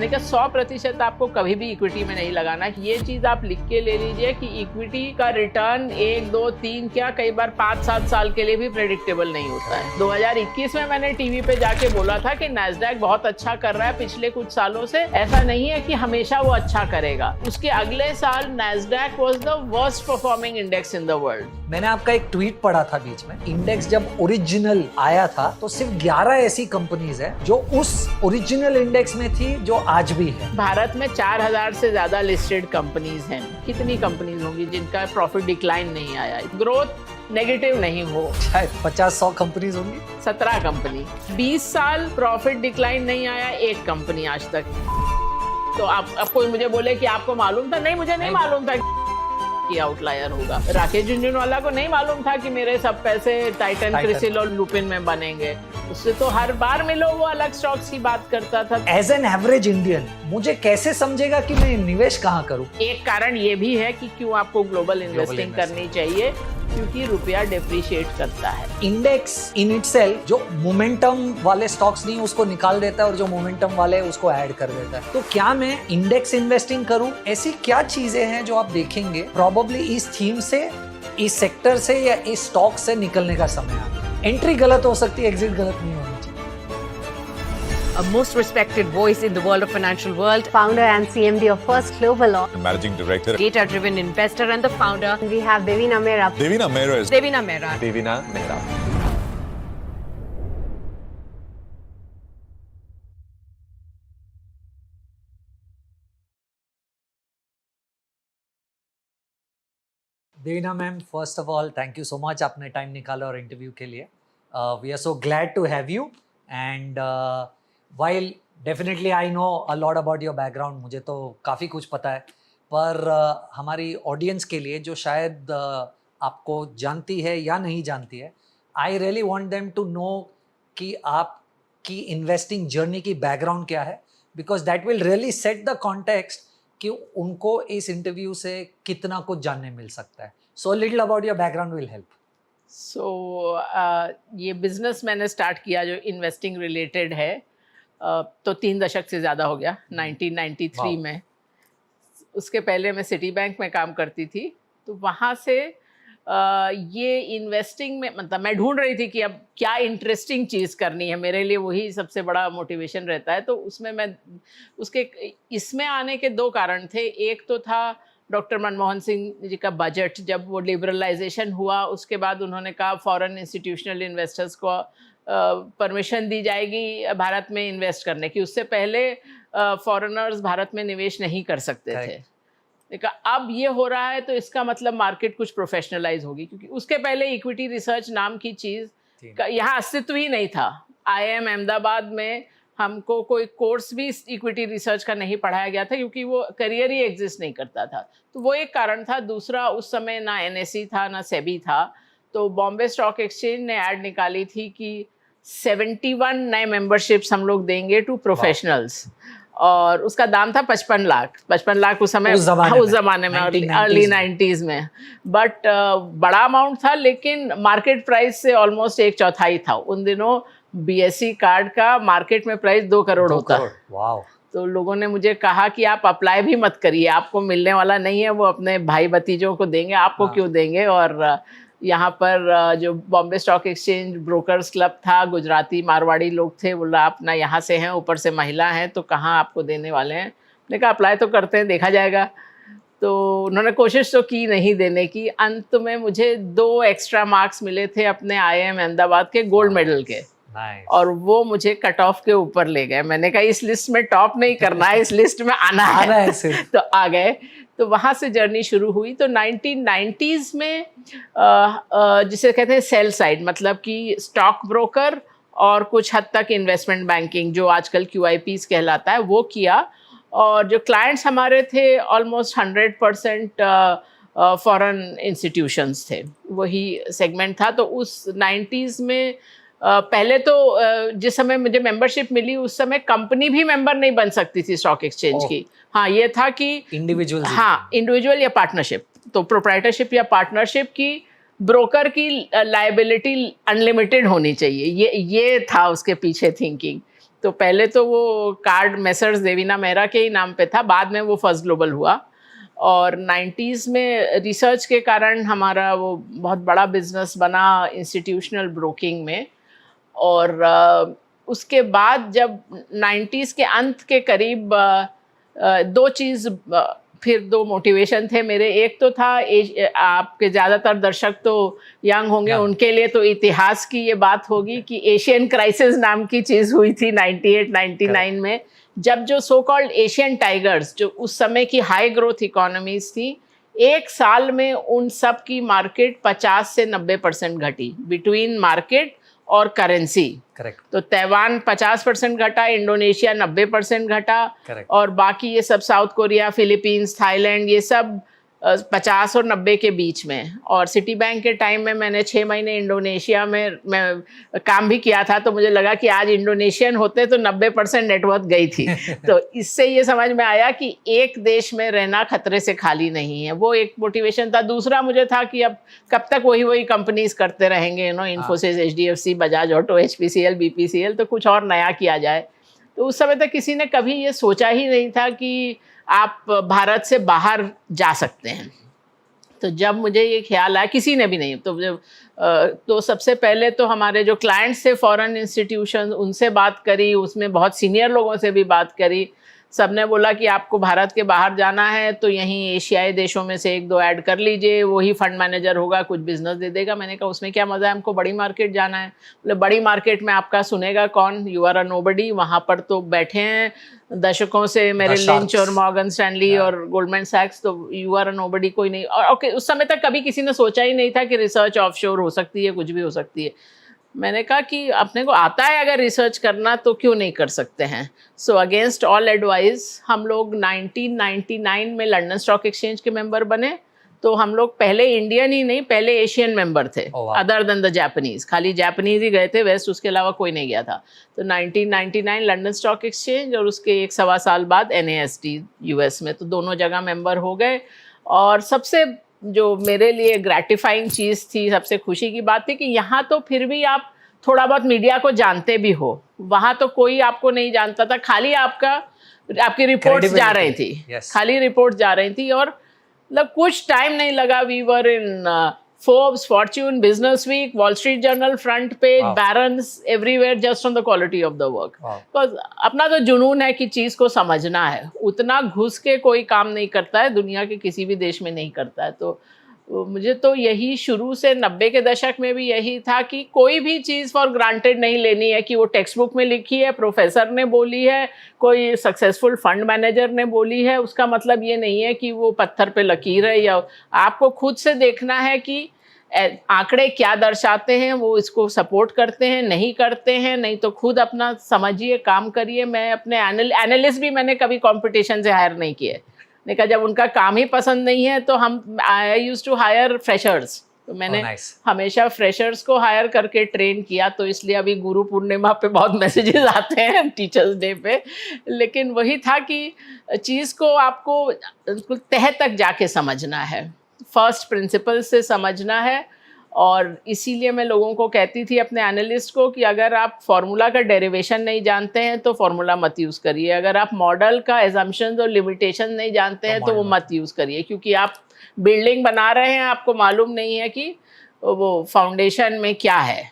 मैंने कहा 100% आपको कभी भी इक्विटी में नहीं लगाना। ये चीज आप लिख के ले लीजिए कि इक्विटी का रिटर्न 1, 2, 3 क्या कई बार 5-7 साल के लिए भी प्रेडिक्टेबल नहीं होता है। 2021 में मैंने टीवी पे जाके बोला था कि नैस्डैक बहुत अच्छा कर रहा है पिछले कुछ सालों से, ऐसा नहीं है कि हमेशा वो अच्छा करेगा। उसके अगले साल Nasdaq was the worst performing index in the world. मैंने आपका एक ट्वीट पढ़ा था बीच में, इंडेक्स जब ओरिजिनल आया था तो सिर्फ 11 ऐसी कंपनीज है जो उस ओरिजिनल इंडेक्स में थी जो आज भी है। भारत में 4000 से ज्यादा लिस्टेड कंपनीज हैं। कितनी कंपनीज होंगी जिनका प्रॉफिट डिक्लाइन नहीं आया, ग्रोथ नेगेटिव नहीं हो? शायद 50-100 कंपनीज होंगी। 17 कंपनी। 20 साल प्रॉफिट डिक्लाइन नहीं आया एक कंपनी आज तक। तो आप कोई मुझे बोले कि आपको मालूम था? नहीं, मुझे नहीं मालूम था कि आउटलायर होगा। राकेश झुनझुनवाला को नहीं मालूम था कि मेरे सब पैसे टाइटन, क्रिसिल और लुपिन में बनेंगे। उससे तो हर बार मिलो वो अलग स्टॉक्स की बात करता था। एज एन एवरेज इंडियन मुझे कैसे समझेगा कि मैं निवेश कहाँ करूँ? एक कारण ये भी है कि क्यों आपको ग्लोबल इन्वेस्टिंग करनी चाहिए, क्योंकि रुपया डिप्रिशिएट करता है। इंडेक्स इन इटसेल्फ जो मोमेंटम वाले स्टॉक्स नहीं उसको निकाल देता है और जो मोमेंटम वाले उसको ऐड कर देता है। तो क्या मैं इंडेक्स इन्वेस्टिंग करूं? ऐसी क्या चीजें हैं जो आप देखेंगे प्रॉबेबली इस थीम से, इस सेक्टर से या इस स्टॉक से निकलने का समय आ गया? एंट्री गलत हो सकती है, एग्जिट गलत नहीं होनी चाहिए। A most respected voice in the world of financial world, founder and CMD of First Global, Managing Director, data-driven investor and the founder. We have Devina Mehra. Devina Mehra is Devina Mehra. Devina Mehra. Devina ma'am, first of all thank you so much, आपने time निकाला और interview के लिए। We are so glad to have you and while definitely I know a lot about your background, मुझे तो काफ़ी कुछ पता है, पर हमारी ऑडियंस के लिए जो शायद आपको जानती है या नहीं जानती है, I really want them to know कि आपकी इन्वेस्टिंग जर्नी की बैकग्राउंड क्या है, because that will really set the context कि उनको इस इंटरव्यू से कितना कुछ जानने मिल सकता है। So little about your background will help. ये बिजनेस मैंने स्टार्ट किया जो इन्वेस्टिंग रिलेटेड है, तो 3 दशक से ज़्यादा हो गया, 1993 में। उसके पहले मैं सिटी बैंक में काम करती थी, तो वहाँ से ये इन्वेस्टिंग में मतलब मैं ढूंढ रही थी कि अब क्या इंटरेस्टिंग चीज़ करनी है, मेरे लिए वही सबसे बड़ा मोटिवेशन रहता है। तो उसमें मैं इसमें आने के 2 कारण थे। एक तो था डॉक्टर मनमोहन सिंह जी का बजट, जब वो लिबरलाइजेशन हुआ उसके बाद उन्होंने कहा फॉरेन इंस्टीट्यूशनल इन्वेस्टर्स को परमिशन दी जाएगी भारत में इन्वेस्ट करने की। उससे पहले फॉरेनर्स भारत में निवेश नहीं कर सकते थे। देखा अब ये हो रहा है तो इसका मतलब मार्केट कुछ प्रोफेशनलाइज होगी, क्योंकि उसके पहले इक्विटी रिसर्च नाम की चीज़ का यहाँ अस्तित्व ही नहीं था। IIM अहमदाबाद में हमको कोई कोर्स भी इक्विटी रिसर्च का नहीं पढ़ाया गया था, क्योंकि वो करियर ही एग्जिस्ट नहीं करता था। तो वो एक कारण था। दूसरा, उस समय ना NSE था ना सेबी था, तो बॉम्बे स्टॉक एक्सचेंज ने ऐड निकाली थी कि 71 नए मेंबरशिप्स हम लोग देंगे टू प्रोफेशनल्स, और उसका दाम था 55 लाख। 55 लाख उस समय, उस जमाने में अर्ली 90s में, बट बड़ा अमाउंट था, लेकिन मार्केट प्राइस से ऑलमोस्ट 1/4 था। उन दिनों BSE कार्ड का मार्केट में प्राइस 2 करोड़ होता। वाओ। तो लोगों ने मुझे कहा कि आप अप्लाई भी मत करिए, आपको मिलने वाला नहीं है, वो अपने भाई भतीजों को देंगे, आपको क्यों देंगे। और यहाँ पर जो Bombay stock exchange brokers club था, गुजराती मारवाड़ी लोग थे, बोला आप ना यहाँ से हैं, ऊपर से महिला हैं, तो कहाँ आपको देने वाले हैं। मैंने कहा अप्लाई तो करते हैं, देखा जाएगा। तो उन्होंने कोशिश तो की नहीं देने की। अंत में मुझे 2 एक्स्ट्रा मार्क्स मिले थे अपने IIM अहमदाबाद के गोल्ड मेडल के, और वो मुझे कट ऑफ के ऊपर ले गए। मैंने कहा इस लिस्ट में टॉप नहीं करना है, इस लिस्ट में आना है तो आ गए। तो वहाँ से जर्नी शुरू हुई। तो 1990s में जिसे कहते हैं सेल साइड, मतलब कि स्टॉक ब्रोकर और कुछ हद तक इन्वेस्टमेंट बैंकिंग, जो आजकल QIPs कहलाता है, वो किया। और जो क्लाइंट्स हमारे थे ऑलमोस्ट 100% फॉरेन इंस्टीट्यूशंस थे, वही सेगमेंट था। तो उस 90s में पहले तो जिस समय मुझे मेंबरशिप मिली उस समय कंपनी भी मेंबर नहीं बन सकती थी स्टॉक एक्सचेंज की। हाँ, ये था कि इंडिविजुअल, हाँ, इंडिविजुअल या पार्टनरशिप। तो प्रोप्राइटरशिप या पार्टनरशिप की ब्रोकर की लायबिलिटी अनलिमिटेड होनी चाहिए, ये था उसके पीछे थिंकिंग। तो पहले तो वो कार्ड मेसर्स देवीना मेहरा के ही नाम पे था, बाद में वो फर्स्ट ग्लोबल हुआ। और 90s में रिसर्च के कारण हमारा वो बहुत बड़ा बिजनेस बना इंस्टीट्यूशनल ब्रोकिंग में। और उसके बाद जब 90s के अंत के करीब फिर दो मोटिवेशन थे मेरे। एक तो था आपके ज़्यादातर दर्शक तो यंग होंगे, उनके लिए तो इतिहास की ये बात होगी कि एशियन क्राइसिस नाम की चीज़ हुई थी 98-99 में, जब जो सो कॉल्ड एशियन टाइगर्स, जो उस समय की हाई ग्रोथ इकोनॉमीज थी, एक साल में उन सब की मार्केट 50 से 90% घटी बिटवीन मार्केट और करेंसी। करेक्ट। तो ताइवान 50% घटा, इंडोनेशिया 90% घटा, Correct. और बाकी ये सब साउथ कोरिया, फिलीपींस, थाईलैंड, ये सब 50 और 90 के बीच में। और सिटी बैंक के टाइम में मैंने 6 महीने इंडोनेशिया में मैं काम भी किया था, तो मुझे लगा कि आज इंडोनेशियन होते तो 90% नेटवर्थ गई थी। तो इससे ये समझ में आया कि एक देश में रहना खतरे से खाली नहीं है, वो एक मोटिवेशन था। दूसरा मुझे था कि अब कब तक वही कंपनीज करते रहेंगे, Infosys, HDFC, Bajaj auto, HPCL, BPCL, तो कुछ और नया किया जाए। तो उस समय तक किसी ने कभी ये सोचा ही नहीं था कि आप भारत से बाहर जा सकते हैं। तो जब मुझे ये ख्याल आया, किसी ने भी नहीं, तो सबसे पहले तो हमारे जो क्लाइंट्स थे फॉरेन इंस्टीट्यूशन, उनसे बात करी, उसमें बहुत सीनियर लोगों से भी बात करी। सबने बोला कि आपको भारत के बाहर जाना है तो यहीं एशियाई देशों में से 1-2 ऐड कर लीजिए, वही फंड मैनेजर होगा, कुछ बिजनेस दे देगा। मैंने कहा उसमें क्या मज़ा है, हमको बड़ी मार्केट जाना है। बोले बड़ी मार्केट में आपका सुनेगा कौन, यू आर अ नोबडी। वहाँ पर तो बैठे हैं दशकों से मेरे लिंच और मॉर्गन स्टैनली और गोल्डमैन सैक्स, तो यू आर अ नोबडी कोई नहीं। और ओके, उस समय तक कभी किसी ने सोचा ही नहीं था कि रिसर्च ऑफशोर हो सकती है, कुछ भी हो सकती है। मैंने कहा कि अपने को आता है अगर रिसर्च करना तो क्यों नहीं कर सकते हैं। सो अगेंस्ट ऑल एडवाइस हम लोग 1999 में लंदन स्टॉक एक्सचेंज के मेंबर बने। तो हम लोग पहले इंडियन ही नहीं, पहले एशियन मेंबर थे, अदर देन द जापानीज। खाली जापानीज ही गए थे वेस्ट, उसके अलावा कोई नहीं गया था। तो 1999 लंदन स्टॉक एक्सचेंज, और उसके 1-1.25 साल बाद NASD US में, तो दोनों जगह मेंबर हो गए। और सबसे जो मेरे लिए ग्रेटिफाइंग चीज़ थी, सबसे खुशी की बात थी कि यहाँ तो फिर भी आप थोड़ा बहुत मीडिया को जानते भी हो, वहाँ तो कोई आपको नहीं जानता था, खाली आपकी रिपोर्ट्स जा रही थी। Yes. खाली रिपोर्ट जा रही थी। और मतलब कुछ टाइम नहीं लगा, we were in Forbes, Fortune, Business Week, Wall Street Journal front page, Barron's, everywhere, just on the quality of the work. Because अपना तो जुनून है कि चीज़ को समझना है, उतना घुस के कोई काम नहीं करता है, दुनिया के किसी भी देश में नहीं करता है। तो मुझे तो यही शुरू से 90 के दशक में भी यही था कि कोई भी चीज़ फॉर ग्रांटेड नहीं लेनी है कि वो टेक्स्ट बुक में लिखी है, प्रोफेसर ने बोली है, कोई सक्सेसफुल फंड मैनेजर ने बोली है, उसका मतलब ये नहीं है कि वो पत्थर पे लकीर है। या आपको खुद से देखना है कि आंकड़े क्या दर्शाते हैं, वो इसको सपोर्ट करते हैं, नहीं करते हैं। नहीं तो खुद अपना समझिए, काम करिए। मैं अपने एनालिस्ट भी मैंने कभी कंपटीशन से हायर नहीं किए। ने कहा जब उनका काम ही पसंद नहीं है तो I used to hire freshers. तो मैंने हमेशा फ्रेशर्स को हायर करके ट्रेन किया। तो इसलिए अभी गुरु पूर्णिमा पे बहुत मैसेजेस आते हैं, टीचर्स डे पे। लेकिन वही था कि चीज़ को आपको तह तक जाके समझना है, फर्स्ट प्रिंसिपल से समझना है। और इसीलिए मैं लोगों को कहती थी, अपने एनालिस्ट को, कि अगर आप फार्मूला का डेरिवेशन नहीं जानते हैं तो फार्मूला मत यूज़ करिए। अगर आप मॉडल का एजम्पशंस और लिमिटेशन नहीं जानते हैं तो वो मत यूज़ करिए, क्योंकि आप बिल्डिंग बना रहे हैं, आपको मालूम नहीं है कि वो फाउंडेशन में क्या है।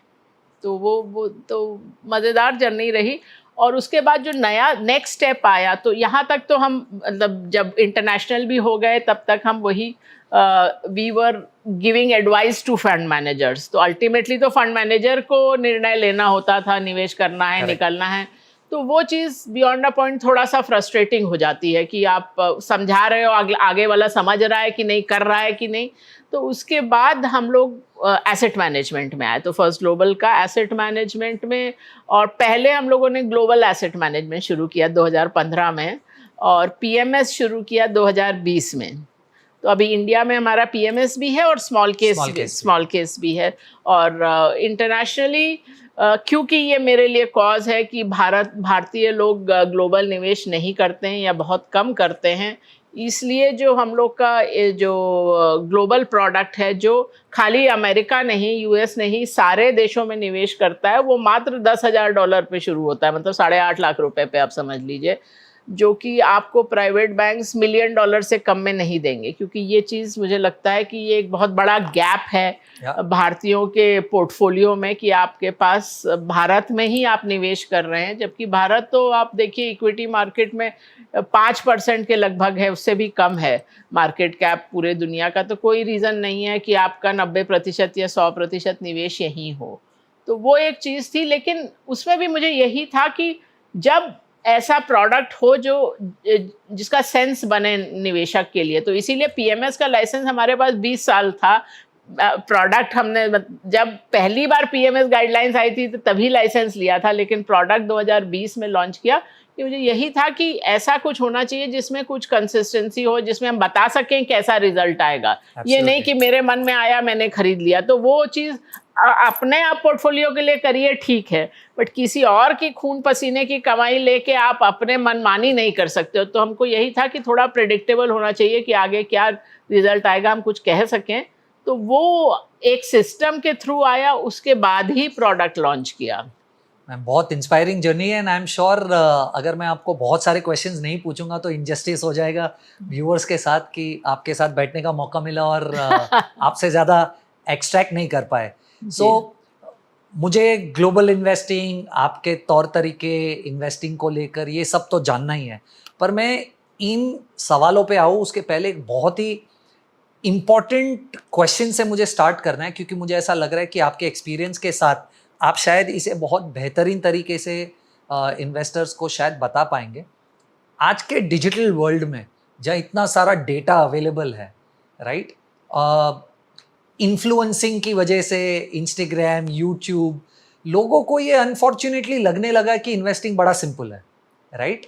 तो वो तो मज़ेदार जर्नी रही। और उसके बाद जो नया नेक्स्ट स्टेप आया, तो यहाँ तक तो हम मतलब जब इंटरनेशनल भी हो गए तब तक हम वही we were giving advice to fund managers. तो अल्टीमेटली तो फंड मैनेजर को निर्णय लेना होता था, निवेश करना है, निकलना है। तो वो चीज़ बियॉन्ड अ पॉइंट थोड़ा सा फ्रस्ट्रेटिंग हो जाती है कि आप समझा रहे हो, आगे वाला समझ रहा है कि नहीं, कर रहा है कि नहीं। तो उसके बाद हम लोग एसेट मैनेजमेंट में आए। तो फर्स्ट ग्लोबल का एसेट मैनेजमेंट में, और पहले हम लोगों ने ग्लोबल एसेट मैनेजमेंट शुरू किया 2015 में, और PMS शुरू किया 2020 में। तो अभी इंडिया में हमारा PMS भी है और स्मॉल केस भी है। और इंटरनेशनली क्योंकि ये मेरे लिए कॉज है कि भारतीय लोग ग्लोबल निवेश नहीं करते हैं या बहुत कम करते हैं, इसलिए जो हम लोग का जो ग्लोबल प्रोडक्ट है, जो खाली अमेरिका नहीं, US नहीं, सारे देशों में निवेश करता है, वो मात्र $10,000 पे शुरू होता है, मतलब $8.5 लाख पे आप समझ लीजिए, जो कि आपको प्राइवेट बैंक्स $1 मिलियन से कम में नहीं देंगे। क्योंकि ये चीज़ मुझे लगता है कि ये एक बहुत बड़ा गैप है भारतीयों के पोर्टफोलियो में, कि आपके पास भारत में ही आप निवेश कर रहे हैं, जबकि भारत तो आप देखिए इक्विटी मार्केट में 5% के लगभग है, उससे भी कम है मार्केट कैप पूरे दुनिया का। तो कोई रीज़न नहीं है कि आपका 90% या 100% निवेश यहीं हो। तो वो एक चीज़ थी, लेकिन उसमें भी मुझे यही था कि जब ऐसा प्रोडक्ट हो जो जिसका सेंस बने निवेशक के लिए, तो इसीलिए PMS का लाइसेंस हमारे पास 20 साल था। प्रोडक्ट हमने जब पहली बार PMS गाइडलाइंस आई थी तो तभी लाइसेंस लिया था, लेकिन प्रोडक्ट 2020 में लॉन्च किया कि मुझे यही था कि ऐसा कुछ होना चाहिए जिसमें कुछ कंसिस्टेंसी हो, जिसमें हम बता सकें कैसा रिजल्ट आएगा। ये नहीं कि मेरे मन में आया मैंने खरीद लिया। तो वो चीज़ अपने आप पोर्टफोलियो के लिए करिए, ठीक है, बट किसी और की खून पसीने की कमाई लेके आप अपने मनमानी नहीं कर सकते हो। तो हमको यही था कि थोड़ा प्रेडिक्टेबल होना चाहिए कि आगे क्या रिजल्ट आएगा, हम कुछ कह सकें। तो वो एक सिस्टम के थ्रू आया, उसके बाद ही प्रोडक्ट लॉन्च किया। मैम बहुत इंस्पायरिंग जर्नी है, एंड आई एम श्योर अगर मैं आपको बहुत सारे क्वेश्चंस नहीं पूछूंगा तो इनजस्टिस हो जाएगा व्यूअर्स के साथ कि आपके साथ बैठने का मौका मिला और आपसे ज़्यादा एक्सट्रैक्ट नहीं कर पाए। सो मुझे ग्लोबल इन्वेस्टिंग, आपके तौर तरीके इन्वेस्टिंग को लेकर, ये सब तो जानना ही है, पर मैं इन सवालों पे आऊँ उसके पहले एक बहुत ही इम्पॉर्टेंट क्वेश्चन से मुझे स्टार्ट करना है, क्योंकि मुझे ऐसा लग रहा है कि आपके एक्सपीरियंस के साथ आप शायद इसे बहुत बेहतरीन तरीके से इन्वेस्टर्स को शायद बता पाएंगे। आज के डिजिटल वर्ल्ड में जहाँ इतना सारा डेटा अवेलेबल है, राइट, इन्फ्लुएंसिंग की वजह से इंस्टाग्राम, यूट्यूब, लोगों को ये अनफॉर्चुनेटली लगने लगा कि इन्वेस्टिंग बड़ा सिंपल है, राइट।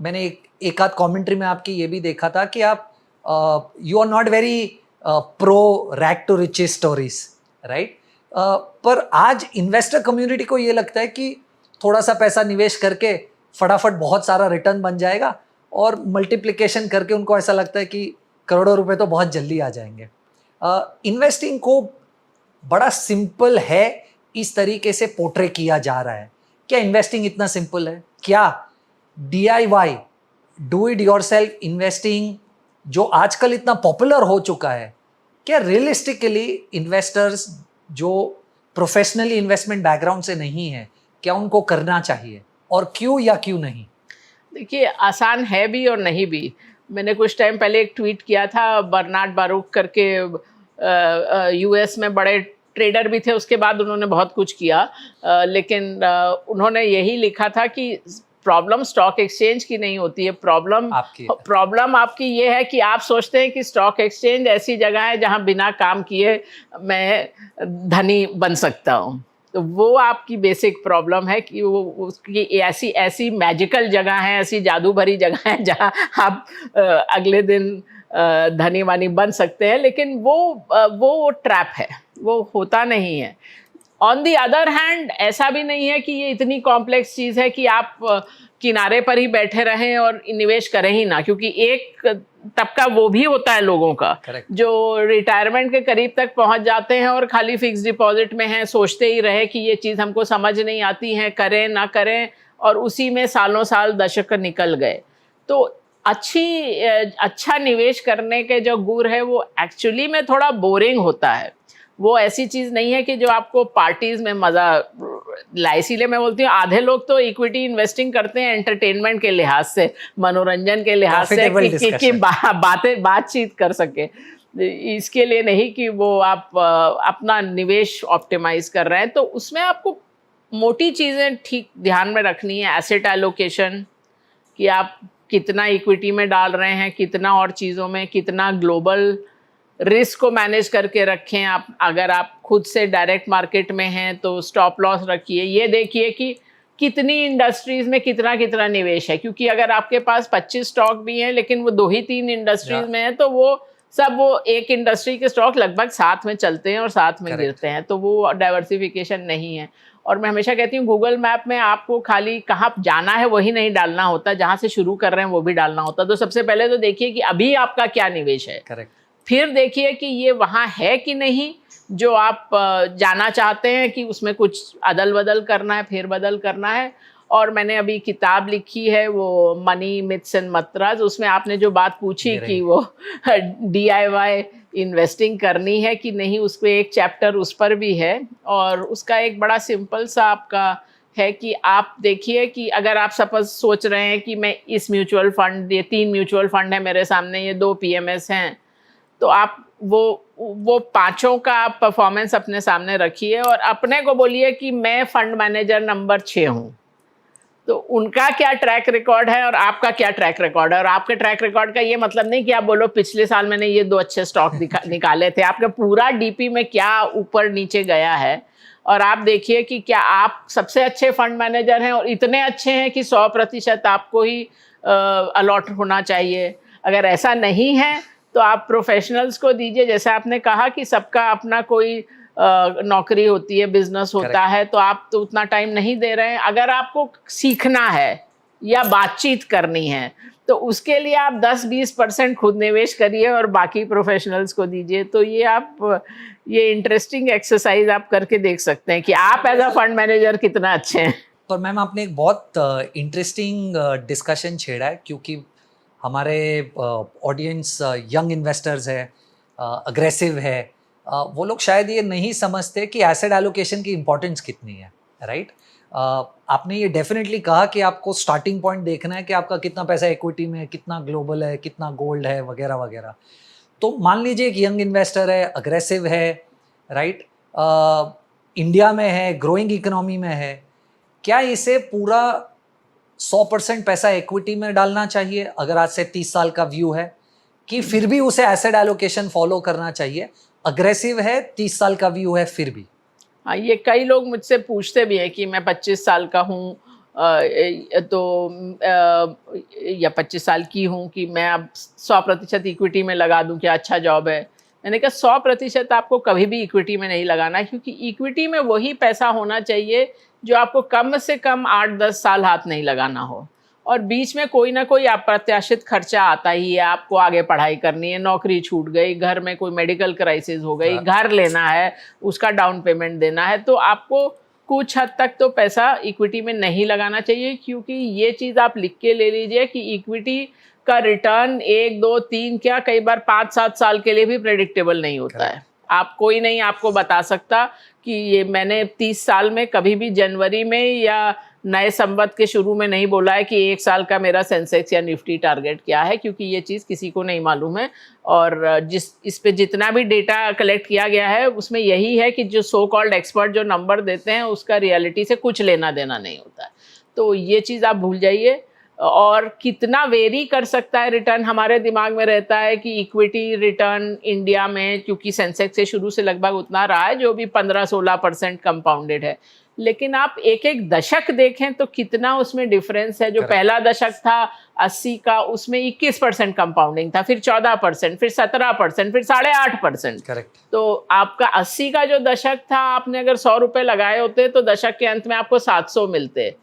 मैंने एक आध कमेंट्री में आपकी ये भी देखा था कि आप you are not very pro rag to riches stories, right. पर आज इन्वेस्टर कम्युनिटी को ये लगता है कि थोड़ा सा पैसा निवेश करके फटाफट बहुत सारा रिटर्न बन जाएगा, और मल्टीप्लिकेशन करके उनको ऐसा लगता है कि करोड़ों रुपए तो बहुत जल्दी आ जाएंगे। इन्वेस्टिंग को बड़ा सिंपल है इस तरीके से पोर्ट्रे किया जा रहा है। क्या इन्वेस्टिंग इतना सिंपल है? क्या DIY, do it yourself investing, जो आजकल इतना पॉपुलर हो चुका है, क्या रियलिस्टिकली इन्वेस्टर्स जो प्रोफेशनली इन्वेस्टमेंट बैकग्राउंड से नहीं है, क्या उनको करना चाहिए, और क्यों या क्यों नहीं? देखिए, आसान है भी और नहीं भी। मैंने कुछ टाइम पहले एक ट्वीट किया था, बर्नार्ड बारूक करके US में बड़े ट्रेडर भी थे, उसके बाद उन्होंने बहुत कुछ किया, लेकिन उन्होंने यही लिखा था कि प्रॉब्लम स्टॉक एक्सचेंज की नहीं होती है, प्रॉब्लम आपकी ये है कि आप सोचते हैं कि स्टॉक एक्सचेंज ऐसी जगह है जहां बिना काम किए मैं धनी बन सकता हूं। तो वो आपकी बेसिक प्रॉब्लम है कि वो उसकी ऐसी मैजिकल जगह है, ऐसी जादू भरी जगह है जहां आप अगले दिन धनी वानी बन सकते हैं, लेकिन वो ट्रैप है, वो होता नहीं है। ऑन दी अदर हैंड ऐसा भी नहीं है कि ये इतनी कॉम्प्लेक्स चीज़ है कि आप किनारे पर ही बैठे रहें और निवेश करें ही ना, क्योंकि एक तबका वो भी होता है लोगों का जो रिटायरमेंट के करीब तक पहुंच जाते हैं और खाली फिक्स डिपॉजिट में हैं, सोचते ही रहे कि ये चीज़ हमको समझ नहीं आती है, करें ना करें, और उसी में सालों साल दशक निकल गए। तो अच्छा निवेश करने के जो गुर है वो एक्चुअली में थोड़ा बोरिंग होता है। वो ऐसी चीज़ नहीं है कि जो आपको पार्टीज में मज़ा लाए। इसीलिए मैं बोलती हूँ आधे लोग तो इक्विटी इन्वेस्टिंग करते हैं एंटरटेनमेंट के लिहाज से, मनोरंजन के लिहाज से कि बातचीत कर सके, इसके लिए नहीं कि वो आप अपना निवेश ऑप्टिमाइज कर रहे हैं। तो उसमें आपको मोटी चीज़ें ठीक ध्यान में रखनी है। एसेट एलोकेशन, कि आप कितना इक्विटी में डाल रहे हैं, कितना और चीज़ों में, कितना ग्लोबल रिस्क को मैनेज करके रखें। आप अगर आप खुद से डायरेक्ट मार्केट में हैं तो स्टॉप लॉस रखिए। ये देखिए कि कितनी इंडस्ट्रीज़ में कितना निवेश है, क्योंकि अगर आपके पास 25 स्टॉक भी हैं लेकिन वो 2 ही 3 इंडस्ट्रीज़ में है तो वो सब वो एक इंडस्ट्री के स्टॉक लगभग साथ में चलते हैं और साथ में Correct. गिरते हैं, तो वो डाइवर्सिफिकेशन नहीं है। और मैं हमेशा कहती हूँ गूगल मैप में आपको खाली कहाँ जाना है वही नहीं डालना होता, जहाँ से शुरू कर रहे हैं वो भी डालना होता। तो सबसे पहले तो देखिए कि अभी आपका क्या निवेश है, करेक्ट, फिर देखिए कि ये वहाँ है कि नहीं जो आप जाना चाहते हैं, कि उसमें कुछ अदल बदल करना है, फेर बदल करना है। और मैंने अभी किताब लिखी है वो मनी मिथ्स एंड मंत्रास, उसमें आपने जो बात पूछी कि वो DIY इन्वेस्टिंग करनी है कि नहीं, उस पर एक चैप्टर उस पर भी है। और उसका एक बड़ा सिंपल सा आपका है कि आप देखिए कि अगर आप सपोज सोच रहे हैं कि मैं इस म्यूचुअल फंड, ये 3 म्यूचुअल फंड है मेरे सामने, ये 2 PMS हैं, तो आप वो पांचों का आप परफॉर्मेंस अपने सामने रखिए और अपने को बोलिए कि मैं फंड मैनेजर नंबर 6 हूँ। तो उनका क्या ट्रैक रिकॉर्ड है और आपका क्या ट्रैक रिकॉर्ड है। और आपके ट्रैक रिकॉर्ड का ये मतलब नहीं कि आप बोलो पिछले साल मैंने ये 2 अच्छे स्टॉक निकाले थे, आपका पूरा DP में क्या ऊपर नीचे गया है। और आप देखिए कि क्या आप सबसे अच्छे फंड मैनेजर हैं और इतने अच्छे हैं कि 100% आपको ही अलॉट होना चाहिए। अगर ऐसा नहीं है तो आप प्रोफेशनल्स को दीजिए। जैसे आपने कहा कि सबका अपना कोई नौकरी होती है, बिजनेस होता है, तो आप तो उतना टाइम नहीं दे रहे हैं। अगर आपको सीखना है या बातचीत करनी है तो उसके लिए आप 10-20% खुद निवेश करिए और बाकी प्रोफेशनल्स को दीजिए। तो ये इंटरेस्टिंग एक्सरसाइज आप करके देख सकते हैं कि आप एज अ फंड मैनेजर कितना अच्छे हैं। पर मैम आपने एक बहुत इंटरेस्टिंग डिस्कशन छेड़ा है, क्योंकि हमारे ऑडियंस यंग इन्वेस्टर्स है, अग्रेसिव है, वो लोग शायद ये नहीं समझते कि एसेट एलोकेशन की इम्पोर्टेंस कितनी है, राइट? आपने ये डेफिनेटली कहा कि आपको स्टार्टिंग पॉइंट देखना है कि आपका कितना पैसा इक्विटी में है, कितना ग्लोबल है, कितना गोल्ड है, वगैरह वगैरह। तो मान लीजिए एक यंग इन्वेस्टर है, अग्रेसिव है, राइट, इंडिया में है, ग्रोइंग इकोनॉमी में है, क्या इसे पूरा 100% पैसा इक्विटी में डालना चाहिए अगर आज से 30 साल का व्यू है, कि फिर भी उसे एसेट एलोकेशन फॉलो करना चाहिए? अग्रेसिव है, 30 साल का व्यू है, फिर भी? हाँ, ये कई लोग मुझसे पूछते भी हैं कि मैं 25 साल का हूँ या 25 साल की हूँ कि मैं अब 100% इक्विटी में लगा दूँ, क्या अच्छा जॉब है। मैंने कहा 100% आपको कभी भी इक्विटी में नहीं लगाना है, क्योंकि इक्विटी में वही पैसा होना चाहिए जो आपको कम से कम 8-10 साल हाथ नहीं लगाना हो। और बीच में कोई ना कोई अप्रत्याशित खर्चा आता ही है, आपको आगे पढ़ाई करनी है, नौकरी छूट गई, घर में कोई मेडिकल क्राइसिस हो गई, घर लेना है, उसका डाउन पेमेंट देना है, तो आपको कुछ हद तक तो पैसा इक्विटी में नहीं लगाना चाहिए। क्योंकि ये चीज़ आप लिख के ले लीजिए कि इक्विटी का रिटर्न 1, 2, 3 क्या कई बार 5-7 साल के लिए भी प्रेडिक्टेबल नहीं होता है। आप कोई नहीं आपको बता सकता कि ये मैंने 30 साल में कभी भी जनवरी में या नए संवत के शुरू में नहीं बोला है कि 1 साल का मेरा सेंसेक्स या निफ्टी टारगेट क्या है, क्योंकि ये चीज़ किसी को नहीं मालूम है। और इस पे जितना भी डेटा कलेक्ट किया गया है उसमें यही है कि जो सो कॉल्ड एक्सपर्ट जो नंबर देते हैं उसका रियलिटी से कुछ लेना देना नहीं होता है। तो ये चीज़ आप भूल जाइए। और कितना वेरी कर सकता है रिटर्न, हमारे दिमाग में रहता है कि इक्विटी रिटर्न इंडिया में क्योंकि सेंसेक्स से शुरू से लगभग उतना रहा है जो भी 15-16% कंपाउंडेड है, लेकिन आप एक एक दशक देखें तो कितना उसमें डिफरेंस है। जो पहला दशक था 80 का, उसमें 21% कंपाउंडिंग था, फिर 14%, फिर 17%, फिर 8.5%। करेक्ट। तो आपका 80 का जो दशक था, आपने अगर 100 रुपये लगाए होते तो दशक के अंत में आपको 700 मिलते।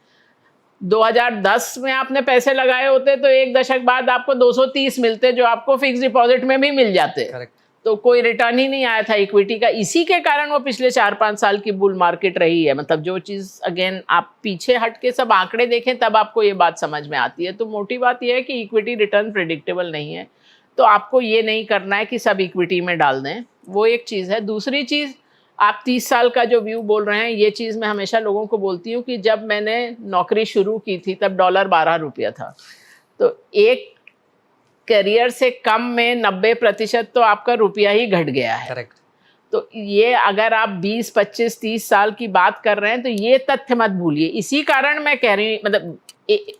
2010 में आपने पैसे लगाए होते तो एक दशक बाद आपको 230 मिलते, जो आपको फिक्स डिपॉजिट में भी मिल जाते। करेक्ट। तो कोई रिटर्न ही नहीं आया था इक्विटी का। इसी के कारण वो पिछले 4-5 साल की बुल मार्केट रही है। मतलब जो चीज़ अगेन आप पीछे हट के सब आंकड़े देखें तब आपको ये बात समझ में आती है। तो मोटी बात ये है कि इक्विटी रिटर्न प्रेडिक्टेबल नहीं है, तो आपको ये नहीं करना है कि सब इक्विटी में डाल दें, वो एक चीज़ है। दूसरी चीज़, आप 30 साल का जो व्यू बोल रहे हैं, ये चीज़ मैं हमेशा लोगों को बोलती हूँ कि जब मैंने नौकरी शुरू की थी तब डॉलर 12 रुपया था। तो एक करियर से कम में 90% तो आपका रुपया ही घट गया है। करेक्ट। तो ये अगर आप 20, 25, 30 साल की बात कर रहे हैं तो ये तथ्य मत भूलिए। इसी कारण मैं कह रही हूँ, मतलब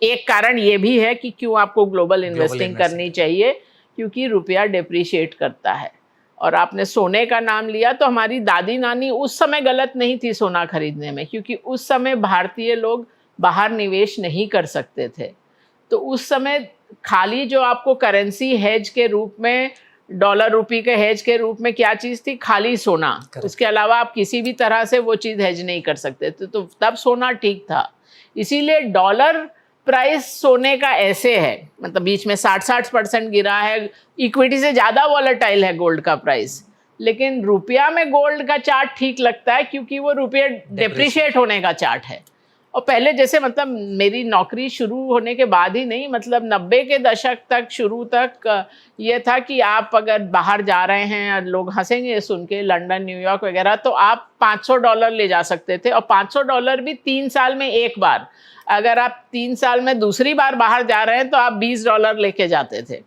एक कारण ये भी है कि क्यों आपको ग्लोबल इन्वेस्टिंग करनी चाहिए, क्योंकि रुपया डिप्रिशिएट करता है। और आपने सोने का नाम लिया, तो हमारी दादी नानी उस समय गलत नहीं थी सोना खरीदने में, क्योंकि उस समय भारतीय लोग बाहर निवेश नहीं कर सकते थे। तो उस समय खाली जो आपको करेंसी हेज के रूप में डॉलर रुपी के हेज के रूप में क्या चीज़ थी? खाली सोना। Correct. उसके अलावा आप किसी भी तरह से वो चीज़ हेज नहीं कर सकते थे, तो तब सोना ठीक था। इसीलिए डॉलर प्राइस सोने का ऐसे है, मतलब बीच में 60% गिरा है, इक्विटी से ज़्यादा वॉलेटाइल है गोल्ड का प्राइस। लेकिन रुपया में गोल्ड का चार्ट ठीक लगता है क्योंकि वो रुपया डेप्रिशिएट होने का चार्ट है। और पहले जैसे मतलब मेरी नौकरी शुरू होने के बाद ही नहीं, मतलब 90 के दशक तक शुरू तक ये था कि आप अगर बाहर जा रहे हैं, लोग हंसेंगे सुन के, लंदन, न्यूयॉर्क वगैरह, तो आप $500 ले जा सकते थे, और $500 भी 3 साल में एक बार। अगर आप 3 साल में दूसरी बार बाहर जा रहे हैं तो आप $20 लेके जाते थे।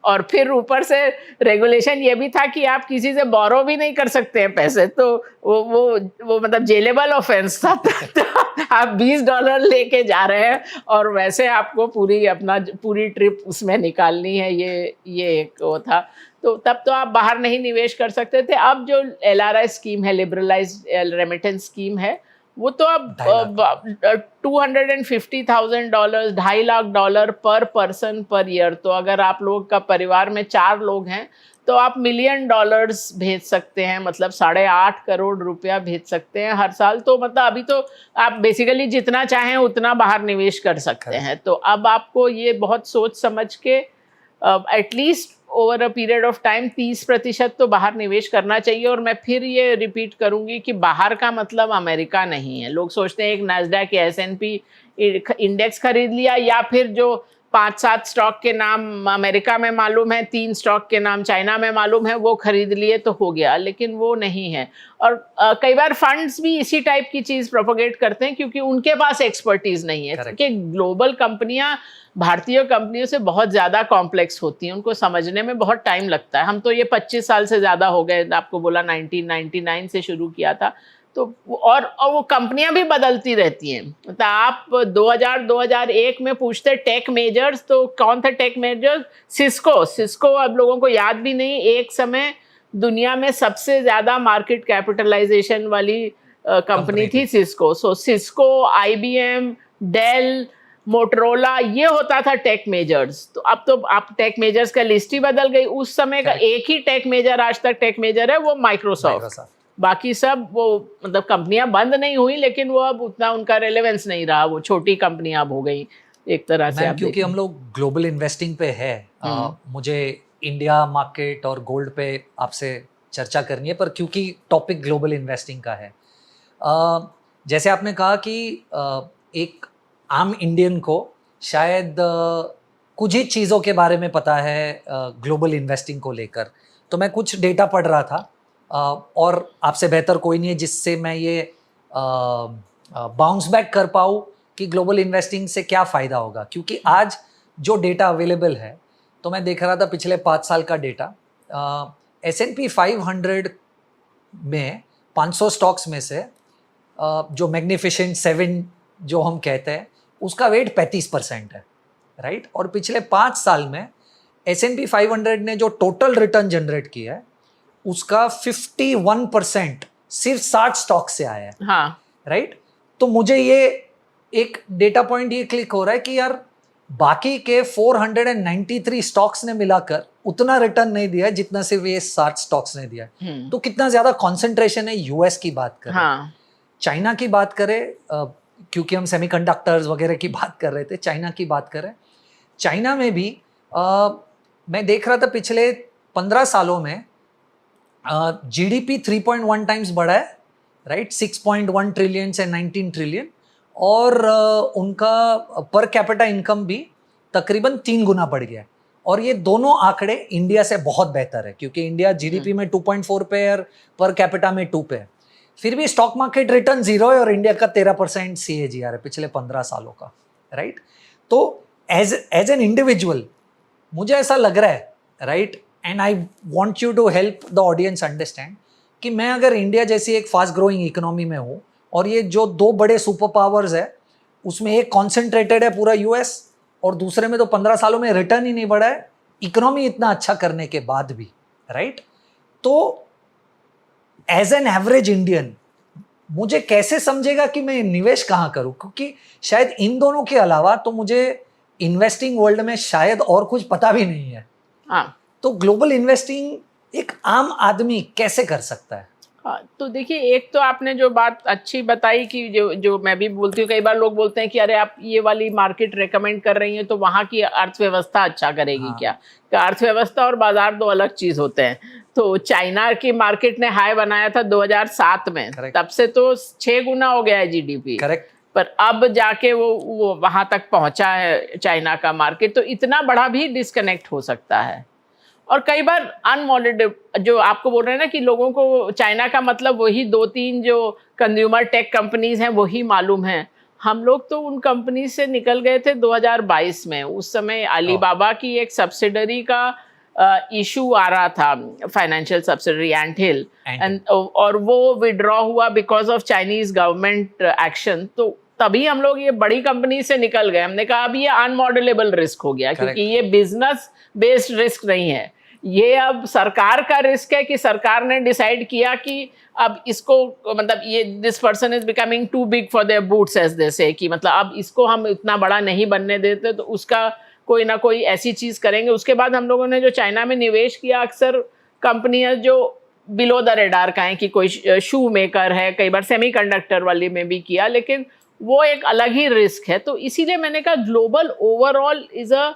और फिर ऊपर से रेगुलेशन ये भी था कि आप किसी से बोरो भी नहीं कर सकते हैं पैसे, तो वो मतलब जेलेबल ऑफेंस था। तो आप $20 लेके जा रहे हैं और वैसे आपको पूरी ट्रिप उसमें निकालनी है, ये एक वो था। तो तब तो आप बाहर नहीं निवेश कर सकते थे। अब जो LRI स्कीम है, लिबरलाइज्ड रेमिटेंस स्कीम है, वो तो अब $250,000, $2.5 लाख पर पर्सन पर ईयर। तो अगर आप लोग का परिवार में 4 लोग हैं तो आप $1 मिलियन भेज सकते हैं, मतलब 8.5 करोड़ रुपया भेज सकते हैं हर साल। तो मतलब अभी तो आप बेसिकली जितना चाहें उतना बाहर निवेश कर सकते हैं। तो अब आपको ये बहुत सोच समझ के at least over a period of time 30% तो बाहर निवेश करना चाहिए। और मैं फिर ये रिपीट करूंगी कि बाहर का मतलब अमेरिका नहीं है। लोग सोचते हैं एक नैस्डैक या S&P इंडेक्स खरीद लिया, या फिर जो 5-7 स्टॉक के नाम अमेरिका में मालूम है, 3 स्टॉक के नाम चाइना में मालूम है, वो खरीद लिए तो हो गया, लेकिन वो नहीं है। और कई बार फंड्स भी इसी टाइप की चीज़ प्रोपोगेट करते हैं क्योंकि उनके पास एक्सपर्टीज नहीं है। क्योंकि ग्लोबल कंपनियां भारतीय कंपनियों से बहुत ज़्यादा कॉम्प्लेक्स होती हैं, उनको समझने में बहुत टाइम लगता है। हम तो ये 25 साल से ज़्यादा हो गए, आपको बोला 1999 से शुरू किया था। तो और वो कंपनियां भी बदलती रहती हैं। मतलब आप 2001 में पूछते टेक मेजर्स, तो कौन था टेक मेजर्स? सिस्को अब लोगों को याद भी नहीं। एक समय दुनिया में सबसे ज़्यादा मार्केट कैपिटलाइजेशन वाली कंपनी थी सिस्को। सो सिस्को, IBM, डेल, मोटरोला, ये होता था टेक मेजर्स। तो अब आप टेक मेजर्स का लिस्ट ही बदल गई। उस समय का एक ही टेक मेजर आज तक टेक मेजर है, वो माइक्रोसॉफ्ट। बाकी सब वो मतलब कंपनियां बंद नहीं हुई, लेकिन वो अब उतना उनका रेलेवेंस नहीं रहा, वो छोटी कंपनियां अब हो गई एक तरह से। क्योंकि हम लोग ग्लोबल इन्वेस्टिंग पे है, मुझे इंडिया मार्केट और गोल्ड पे आपसे चर्चा करनी है, पर क्योंकि टॉपिक ग्लोबल इन्वेस्टिंग का है, जैसे आपने कहा कि एक आम इंडियन को शायद कुछ ही चीज़ों के बारे में पता है ग्लोबल इन्वेस्टिंग को लेकर। तो मैं कुछ डेटा पढ़ रहा था, और आपसे बेहतर कोई नहीं है जिससे मैं ये बाउंस बैक कर पाऊँ कि ग्लोबल इन्वेस्टिंग से क्या फ़ायदा होगा। क्योंकि आज जो डेटा अवेलेबल है, तो मैं देख रहा था पिछले 5 साल का डेटा, S&P 500 में 500 स्टॉक्स में से जो मैग्निफिसेंट 7 जो हम कहते हैं, उसका वेट 35% है, राइट। और पिछले 5 साल में S&P 500 ने जो टोटल रिटर्न जनरेट किया है, उसका 51% सिर्फ 60 स्टॉक से आया है, हाँ, राइट। तो मुझे ये एक डेटा पॉइंट ये क्लिक हो रहा है कि यार बाकी के 493 स्टॉक्स ने मिलाकर उतना रिटर्न नहीं दिया जितना सिर्फ ये 60 स्टॉक्स ने दिया। तो कितना ज्यादा कंसंट्रेशन है। यूएस की बात करें, हाँ, चाइना की बात करें, क्योंकि हम सेमीकंडक्टर्स वगैरह की बात कर रहे थे, चाइना की बात करें, चाइना में भी मैं देख रहा था पिछले 15 सालों में GDP 3.1 टाइम्स बढ़ा है, राइट, 6.1 ट्रिलियन से 19 ट्रिलियन, और उनका पर कैपिटा इनकम भी तकरीबन 3 गुना बढ़ गया है। और ये दोनों आंकड़े इंडिया से बहुत बेहतर है, क्योंकि इंडिया GDP में 2.4 पे है और पर कैपिटा में 2 पे है। फिर भी स्टॉक मार्केट रिटर्न 0 है, और इंडिया का 13% CAGR है पिछले 15 सालों का, राइट। तो एज एन इंडिविजुअल मुझे ऐसा लग रहा है, right, and I want you to help the audience understand कि मैं अगर इंडिया जैसी एक फास्ट ग्रोइंग इकोनॉमी में हूँ, और ये जो 2 बड़े सुपर पावर्स है, उसमें एक कॉन्सेंट्रेटेड है पूरा US, और दूसरे में तो 15 सालों में रिटर्न ही नहीं बढ़ा है, इकोनॉमी इतना अच्छा करने के बाद भी, राइट। तो एज एन एवरेज इंडियन मुझे कैसे समझेगा कि मैं निवेश कहाँ करूँ, क्योंकि शायद इन दोनों के अलावा तो मुझे इन्वेस्टिंग वर्ल्ड में शायद और कुछ पता भी नहीं है। हाँ, तो ग्लोबल इन्वेस्टिंग एक आम आदमी कैसे कर सकता है? हाँ, तो देखिए, एक तो आपने जो बात अच्छी बताई कि जो जो मैं भी बोलती हूँ, कई बार लोग बोलते हैं कि अरे आप ये वाली मार्केट रेकमेंड कर रही हैं तो वहाँ की अर्थव्यवस्था अच्छा करेगी हाँ। क्या? कि अर्थव्यवस्था और बाजार दो अलग चीज़ होते हैं। तो चाइना की मार्केट ने हाई बनाया था 2007 में, Correct. तब से तो 6 गुना हो गया है जीडीपी। करेक्ट। पर अब जाके वो वहाँ तक पहुँचा है चाइना का मार्केट, तो इतना बड़ा भी डिस्कनेक्ट हो सकता है। और कई बार अनमॉनिटर्ड, जो आपको बोल रहे हैं ना कि लोगों को चाइना का मतलब वही 2-3 जो कंज्यूमर टेक कंपनीज हैं वही मालूम है। हम लोग तो उन कंपनी से निकल गए थे 2022 में। उस समय अलीबाबा की एक सब्सिडरी का इशू आ रहा था, फाइनेंशियल सब्सिडरी एंट हिल, और वो विड्रॉ हुआ because of Chinese government action. तो तभी हम लोग ये बड़ी कंपनी से निकल गए। हमने कहा अब ये अनमॉडलेबल रिस्क हो गया, क्योंकि ये बिजनेस बेस्ड रिस्क नहीं है, ये अब सरकार का रिस्क है कि सरकार ने डिसाइड किया कि अब इसको, मतलब ये this person is becoming too big for their boots as they say, कि मतलब अब इसको हम इतना बड़ा नहीं बनने देते, तो उसका कोई ना कोई ऐसी चीज़ करेंगे। उसके बाद हम लोगों ने जो चाइना में निवेश किया, अक्सर कंपनियां जो बिलो द रेडार का है, कि कोई शू मेकर है, कई बार सेमीकंडक्टर वाली में भी किया, लेकिन वो एक अलग ही रिस्क है। तो इसीलिए मैंने कहा global overall is a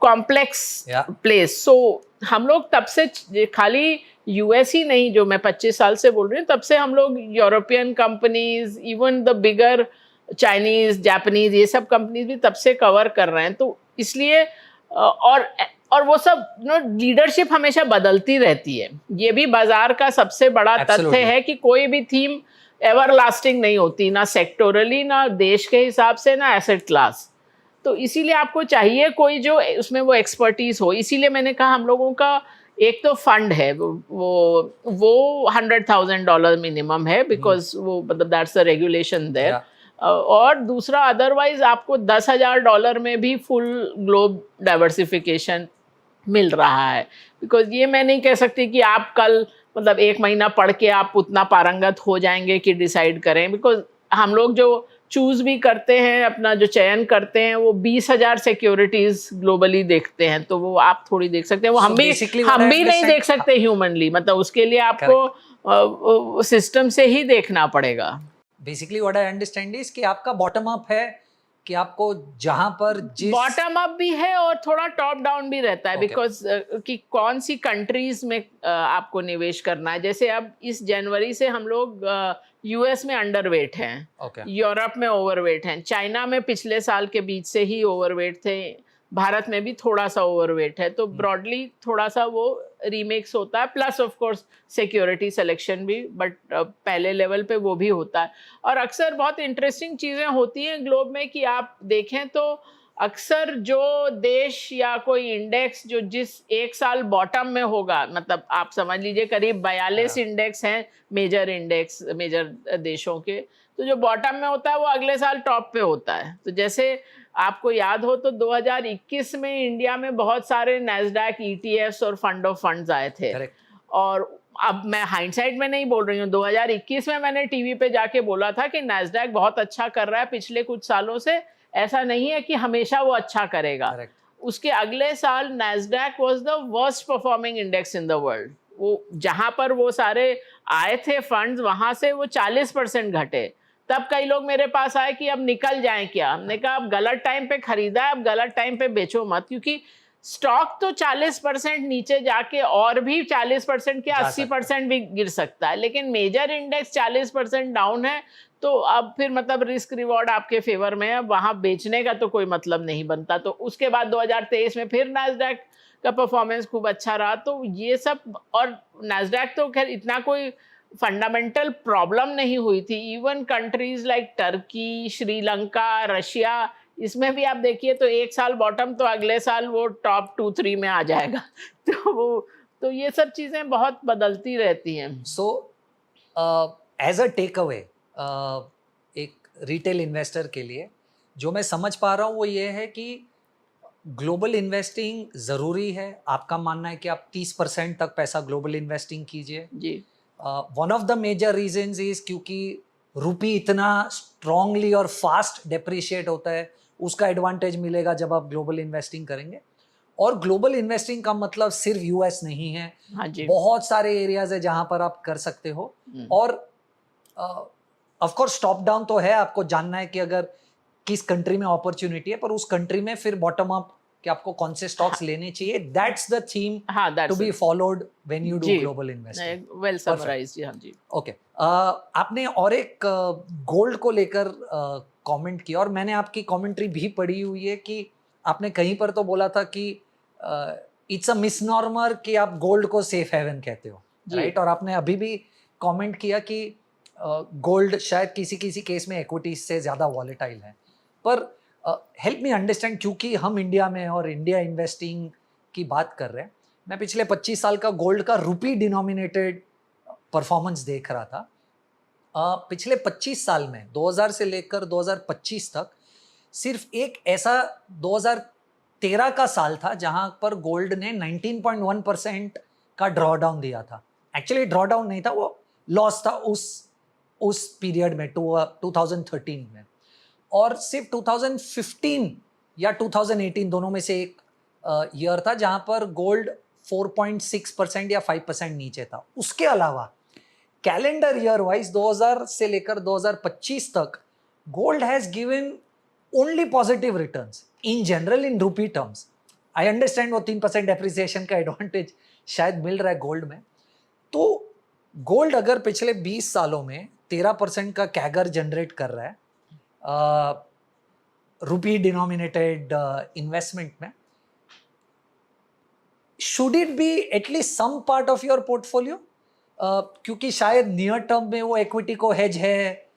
complex place. So हम लोग तब से खाली यूएस ही नहीं, जो मैं 25 साल से बोल रही हूँ, तब से हम लोग European companies, even the bigger Chinese, Japanese, ये सब कंपनीज भी तब से कवर कर रहे हैं। तो इसलिए और वो सब लीडरशिप हमेशा बदलती रहती है। ये भी बाजार का सबसे बड़ा तथ्य है कि कोई भी थीम एवर लास्टिंग नहीं होती, ना सेक्टोरली, ना देश के हिसाब से, ना एसेट क्लास। तो इसीलिए आपको चाहिए कोई जो उसमें वो एक्सपर्टीज हो। इसीलिए मैंने कहा हम लोगों का एक तो फंड है, वो $100,000 मिनिमम है, बिकॉज वो मतलब दैट्स द रेगुलेशन देयर। और दूसरा, अदरवाइज आपको $10,000 में भी फुल ग्लोब डाइवर्सिफिकेशन मिल रहा है। बिकॉज ये मैं नहीं कह सकती कि आप कल मतलब 1 महीना पढ़ के आप उतना पारंगत हो जाएंगे कि डिसाइड करें। बिकॉज हम लोग जो चूज भी करते हैं, अपना जो चयन करते हैं, वो 20,000 सिक्योरिटीज ग्लोबली देखते हैं। तो वो आप थोड़ी देख सकते हैं, वो हम भी नहीं देख सकते ह्यूमनली। मतलब उसके लिए आपको सिस्टम से ही देखना पड़ेगा। Basically what I understand is कि आपका बॉटम अप है, कि आपको जहां पर जिस बॉटम अप भी है और थोड़ा टॉप डाउन भी रहता है। बिकॉज कि कौन सी कंट्रीज में आपको निवेश करना है। जैसे अब इस जनवरी से हम लोग यूएस में अंडरवेट हैं, यूरोप में ओवरवेट हैं, चाइना में पिछले साल के बीच से ही ओवरवेट थे, भारत में भी थोड़ा सा ओवरवेट है। तो ब्रॉडली थोड़ा सा वो रीमेक्स होता है, plus of course security selection भी, बट पहले लेवल पे वो भी होता है। और अक्सर बहुत इंटरेस्टिंग चीज़ें होती हैं ग्लोब में कि आप देखें तो अक्सर जो देश या कोई इंडेक्स जो जिस एक साल बॉटम में होगा, मतलब आप समझ लीजिए करीब 42 इंडेक्स हैं मेजर देशों के, तो जो बॉटम में होता है वो अगले साल टॉप पे होता है। तो जैसे आपको याद हो तो 2021 में इंडिया में बहुत सारे नैस्डैक ETFs और फंड ऑफ फंड्स आए थे। और अब मैं हाइंडसाइट में नहीं बोल रही हूँ, 2021 में मैंने टीवी पे जाके बोला था कि नैस्डैक बहुत अच्छा कर रहा है पिछले कुछ सालों से, ऐसा नहीं है कि हमेशा वो अच्छा करेगा। उसके अगले साल Nasdaq was the worst performing index in the world. वो जहां पर वो सारे आए थे फंड्स, वहां से वो 40% घटे। तब कई लोग मेरे पास आए कि अब निकल जाएं क्या। हमने कहा अब गलत टाइम पे खरीदा है, अब गलत टाइम पे बेचो मत, क्योंकि स्टॉक तो 40% नीचे जाके और भी 40% के 80% भी गिर सकता है, लेकिन मेजर इंडेक्स 40% डाउन है। तो अब फिर मतलब रिस्क रिवॉर्ड आपके फेवर में है, वहां बेचने का तो कोई मतलब नहीं बनता। तो उसके बाद 2023 में फिर नैस्डैक का परफॉर्मेंस खूब अच्छा रहा। तो ये सब, और नैस्डैक तो खैर इतना कोई फंडामेंटल प्रॉब्लम नहीं हुई थी। Even countries like Turkey, Sri Lanka, Russia, इसमें भी आप देखिए तो एक साल बॉटम तो अगले साल वो टॉप 2-3 में आ जाएगा। तो ये सब चीज़ें बहुत बदलती रहती हैं। So as a takeaway एक रिटेल इन्वेस्टर के लिए जो मैं समझ पा रहा हूँ वो ये है कि ग्लोबल इन्वेस्टिंग ज़रूरी है। आपका मानना है कि आप 30% तक पैसा ग्लोबल इन्वेस्टिंग कीजिए जी। One of the major reasons is क्योंकि रुपी इतना स्ट्रांगली और फास्ट डेप्रिशिएट होता है, उसका एडवांटेज मिलेगा जब आप ग्लोबल इन्वेस्टिंग करेंगे। और ग्लोबल इन्वेस्टिंग का मतलब सिर्फ यूएस नहीं है, हाँ जी। बहुत सारे एरियाज है जहां पर आप कर सकते हो। हम्म। और ऑफ कोर्स टॉप डाउन तो है, आपको जानना है कि अगर किस कंट्री में अपॉर्चुनिटी है, पर उस कंट्री में फिर बॉटम अप कि आपको कौन से स्टॉक्स लेने चाहिए, दैट्स द थीम हाँ, to that's be it. Followed when you do जी। Global investing. वेल समराइज्ड, हाँ जी। ओके, आपने और एक गोल्ड को लेकर कमेंट किया, और मैंने आपकी कमेंट्री भी पढ़ी हुई है कि आपने कहीं पर तो बोला था कि इट्स अ मिसनॉर्मर कि आप गोल्ड को सेफ हेवन कहते हो, जी। राइट? और आपने अभी भी कमेंट किया कि गोल्ड शायद किसी किसी केस में इक्विटी से ज़्यादा वॉलेटाइल है। पर हेल्प मी अंडरस्टैंड, क्योंकि हम इंडिया में और इंडिया इन्वेस्टिंग की बात कर रहे हैं, मैं पिछले 25 साल का गोल्ड का रुपी डिनोमिनेटेड परफॉर्मेंस देख रहा था। पिछले 25 साल में 2000 से लेकर 2025 तक सिर्फ एक ऐसा 2013 का साल था जहां पर गोल्ड ने 19.1% का ड्रॉ डाउन दिया था। एक्चुअली ड्रॉ डाउन नहीं था, वो लॉस था उस पीरियड में 2013 में। और सिर्फ 2015 या 2018 दोनों में से एक ईयर था जहां पर गोल्ड 4.6% या 5% नीचे था। उसके अलावा कैलेंडर ईयर वाइज 2000 से लेकर 2025 तक gold has given only positive returns in general in रूपी टर्म्स। आई अंडरस्टैंड वो 3% एप्रिसिएशन का एडवांटेज शायद मिल रहा है गोल्ड में। तो गोल्ड अगर पिछले 20 सालों में 13% का कैगर जनरेट कर रहा है रुपी डिनोमिनेटेड इन्वेस्टमेंट में, should it be at least some part of your portfolio? क्योंकि शायद नियर टर्म में वो इक्विटी को हेज है,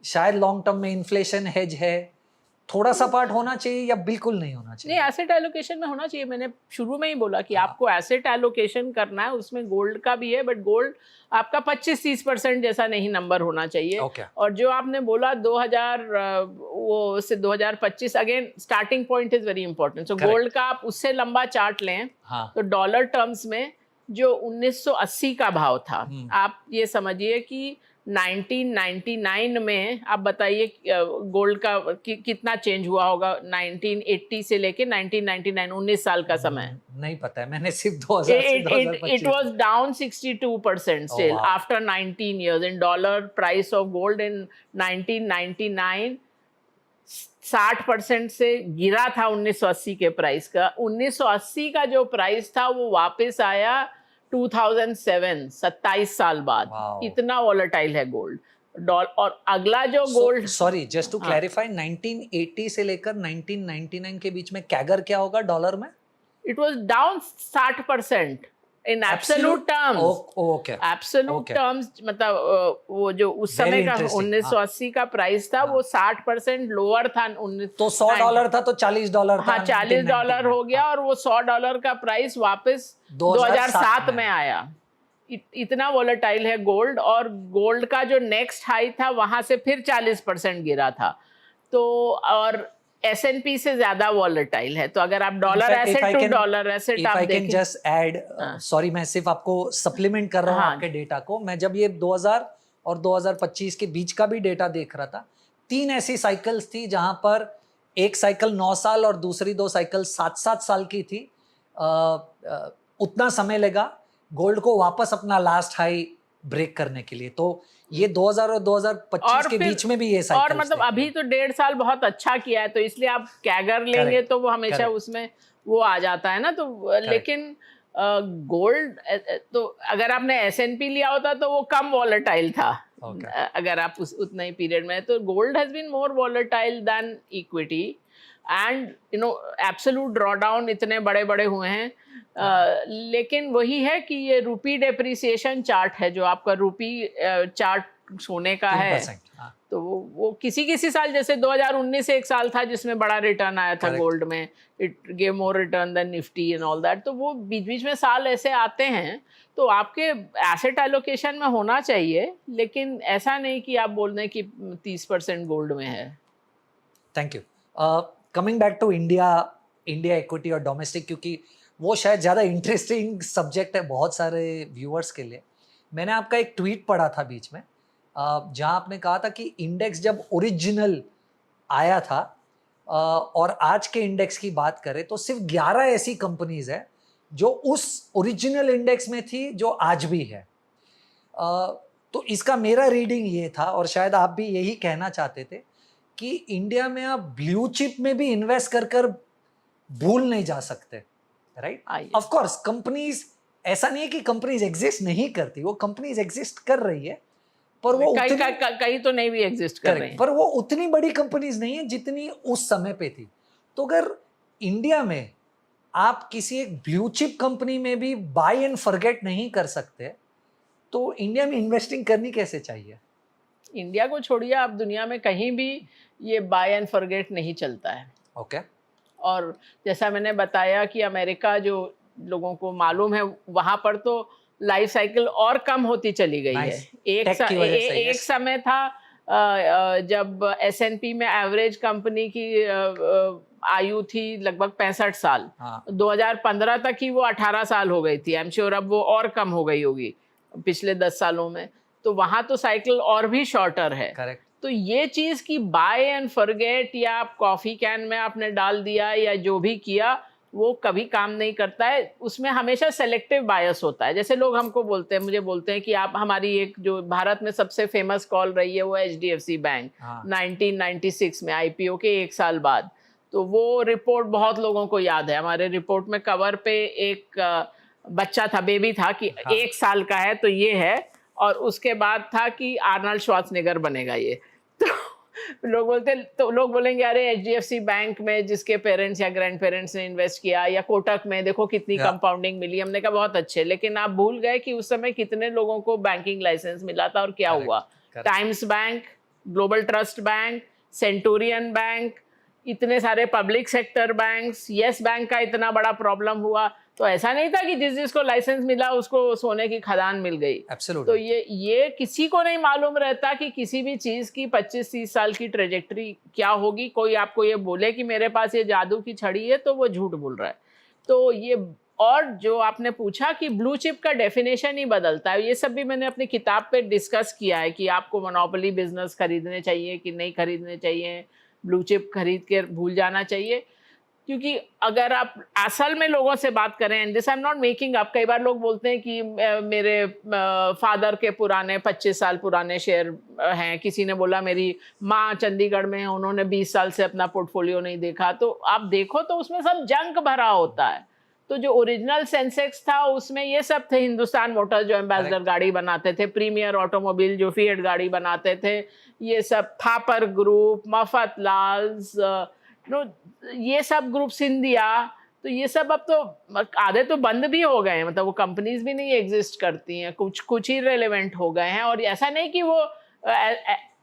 शायद लॉन्ग टर्म में इन्फ्लेशन हेज है, थोड़ा सा पार्ट होना चाहिए या बिल्कुल नहीं होना चाहिए? नहीं, एसेट एलोकेशन में होना चाहिए। मैंने शुरू में ही बोला कि आपको एसेट एलोकेशन करना है, उसमें गोल्ड का भी है, बट गोल्ड आपका 25-30% जैसा नहीं नंबर होना चाहिए। Okay. और जो आपने बोला 2000 वो से 2025, again starting point is very important. So Correct. Gold का आप उससे लंबा चार्ट लें हाँ। तो डॉलर टर्म्स में जो 1980 का भाव था, आप ये समझिए कि 1999 में आप बताइए गोल्ड का कितना चेंज हुआ होगा 1980 से लेके 1999, 19 साल का समय। नहीं पता है, मैंने सिर्फ 2000 से 2025 It was down 62% still wow. after 19 years in dollar price of gold in 1999 60% से गिरा था 1980 के प्राइस का। 1980 का जो प्राइस था वो वापस आया 2007, 27 साल बाद। Wow. इतना वॉलेटाइल है गोल्ड। और अगला जो gold, sorry just to clarify, 1980 से लेकर 1999 के बीच में कैगर क्या होगा डॉलर में? It was down 60% in absolute terms. Okay, absolute Okay. Terms मतलब वो जो उस Very समय का interesting. 1980 का प्राइस था वो 60% लोअर था। तो $100 था तो $40 था। हाँ, $40 हो गया और वो $100 का प्राइस वापस 2007 में आया। इतना वॉलेटाइल है गोल्ड। और गोल्ड का जो नेक्स्ट हाई था वहां से फिर 40% गिरा था। तो और S&P से ज्यादा वॉलेटाइल है। तो अगर आप dollar asset to dollar asset आप देखें, जस्ट ऐड, सॉरी मैं सिर्फ आपको सप्लीमेंट कर रहा हूँ आपके डेटा को। मैं जब ये 2000 और 2025 के बीच का भी डेटा देख रहा था, 3 ऐसी साइकिल्स थी जहां पर एक साइकिल 9 साल और दूसरी 2 साइकिल 7-7 साल की थी। उतना समय लगा गोल्ड को वापस अपना लास्ट हाई ब्रेक करने के लिए। तो ये 2000 और 2025 के बीच में भी ये साइकिल, और मतलब अभी तो 1.5 साल बहुत अच्छा किया है, तो इसलिए आप कैगर लेंगे Correct. तो वो हमेशा Correct. उसमें वो आ जाता है ना। तो लेकिन गोल्ड तो अगर आपने S&P लिया होता तो वो कम वॉलेटाइल था। Okay. अगर आप उतने ही पीरियड में, तो gold has been more volatile than equity. And absolute drawdown इतने बड़े बड़े हुए हैं। लेकिन वही है कि ये रूपी डेप्रिसिएशन चार्ट है, जो आपका रूपी चार्ट सोने का है। 3%, हाँ। तो वो किसी साल, जैसे 2019 एक साल था जिसमें बड़ा रिटर्न आया था गोल्ड में, it gave more return than Nifty and all that. तो वो बीच बीच में साल ऐसे आते हैं। तो आपके एसेट एलोकेशन में होना चाहिए, लेकिन ऐसा नहीं कि आप बोल दें कि 30% गोल्ड में है। Thank you. Coming back to India equity और डोमेस्टिक, क्योंकि वो शायद ज़्यादा इंटरेस्टिंग सब्जेक्ट है बहुत सारे व्यूअर्स के लिए। मैंने आपका एक ट्वीट पढ़ा था बीच में, जहां आपने कहा था कि इंडेक्स जब ओरिजिनल आया था और आज के इंडेक्स की बात करें तो सिर्फ 11 ऐसी कंपनीज है जो उस ओरिजिनल इंडेक्स में थी जो आज भी है। तो इसका मेरा रीडिंग ये था, और शायद आप भी यही कहना चाहते थे, कि इंडिया में आप ब्लू चिप में भी इन्वेस्ट कर कर भूल नहीं जा सकते, राइट? ऑफ कोर्स कंपनीज, ऐसा नहीं है कि कंपनीज एग्जिस्ट नहीं करती, वो कंपनीज एग्जिस्ट कर रही है, पर वो कहीं तो नहीं भी एग्जिस्ट कर रही हैं, पर वो उतनी बड़ी कंपनीज नहीं है जितनी उस समय पे थी। तो अगर इंडिया में आप किसी एक ब्लू चिप कंपनी में भी बाय एंड फॉरगेट नहीं कर सकते, तो इंडिया में इन्वेस्टिंग करनी कैसे चाहिए? इंडिया को छोड़िए, आप दुनिया में कहीं भी ये बाय एंड फॉरगेट नहीं चलता है। ओके। और जैसा मैंने बताया कि अमेरिका, जो लोगों को मालूम है, वहाँ पर तो लाइफ साइकिल और कम होती चली गई है। एक समय था जब S&P में एवरेज कंपनी की आयु थी लगभग 65 साल। 2015 तक ही वो 18 साल हो गई थी। आई एम श्योर अब वो और कम हो गई होगी पिछले 10 सालों में। तो वहाँ तो साइकिल और भी शॉर्टर है। करेक्ट। तो ये चीज़ की बाय एंड फॉरगेट, या आप कॉफ़ी कैन में आपने डाल दिया या जो भी किया, वो कभी काम नहीं करता है। उसमें हमेशा सेलेक्टिव बायस होता है। जैसे लोग हमको बोलते हैं, मुझे बोलते हैं कि आप हमारी एक जो भारत में सबसे फेमस कॉल रही है वो HDFC बैंक 1996 में IPO के 1 साल बाद। तो वो रिपोर्ट बहुत लोगों को याद है। हमारे रिपोर्ट में कवर पे एक बच्चा था, बेबी था कि 1 साल का है तो ये है, और उसके बाद था कि आर्नल्ड श्वार्ज़नेगर बनेगा ये। तो लोग बोलेंगे अरे HDFC बैंक में जिसके पेरेंट्स या ग्रैंड पेरेंट्स ने इन्वेस्ट किया, या कोटक में देखो कितनी कंपाउंडिंग मिली। हमने कहा बहुत अच्छे, लेकिन आप भूल गए कि उस समय कितने लोगों को बैंकिंग लाइसेंस मिला था और क्या हुआ। Times bank, global trust bank, centurion bank, इतने सारे public sector banks, yes bank का इतना बड़ा प्रॉब्लम हुआ। तो ऐसा नहीं था कि जिसको लाइसेंस मिला उसको सोने की खदान मिल गई। Absolutely. तो ये किसी को नहीं मालूम रहता कि किसी भी चीज की 25-30 साल की ट्रेजेक्टरी क्या होगी। कोई आपको ये बोले कि मेरे पास ये जादू की छड़ी है तो वो झूठ बोल रहा है। तो ये, और जो आपने पूछा कि ब्लू चिप का डेफिनेशन ही बदलता है, ये सब भी मैंने अपनी किताब पे डिस्कस किया है कि आपको मोनोपोली बिजनेस खरीदने चाहिए कि नहीं खरीदने चाहिए, ब्लू चिप खरीद के भूल जाना चाहिए। क्योंकि अगर आप असल में लोगों से बात करें, and this I am not making up, कई बार लोग बोलते हैं कि मेरे फादर के पुराने 25 साल पुराने शेयर हैं। किसी ने बोला मेरी माँ चंडीगढ़ में है, उन्होंने 20 साल से अपना पोर्टफोलियो नहीं देखा। तो आप देखो तो उसमें सब जंक भरा होता है। तो जो ओरिजिनल सेंसेक्स था उसमें ये सब थे। हिंदुस्तान मोटर्स जो एम्बेसडर गाड़ी बनाते थे, प्रीमियर ऑटोमोबाइल जो फिएट गाड़ी बनाते थे, ये सब थापर ग्रुप, मफतलाल्स, ये सब ग्रुप, सिंधिया, तो ये सब अब तो आधे तो बंद भी हो गए हैं। मतलब वो कंपनीज भी नहीं एग्जिस्ट करती हैं, कुछ ही रेलेवेंट हो गए हैं। और ऐसा नहीं कि वो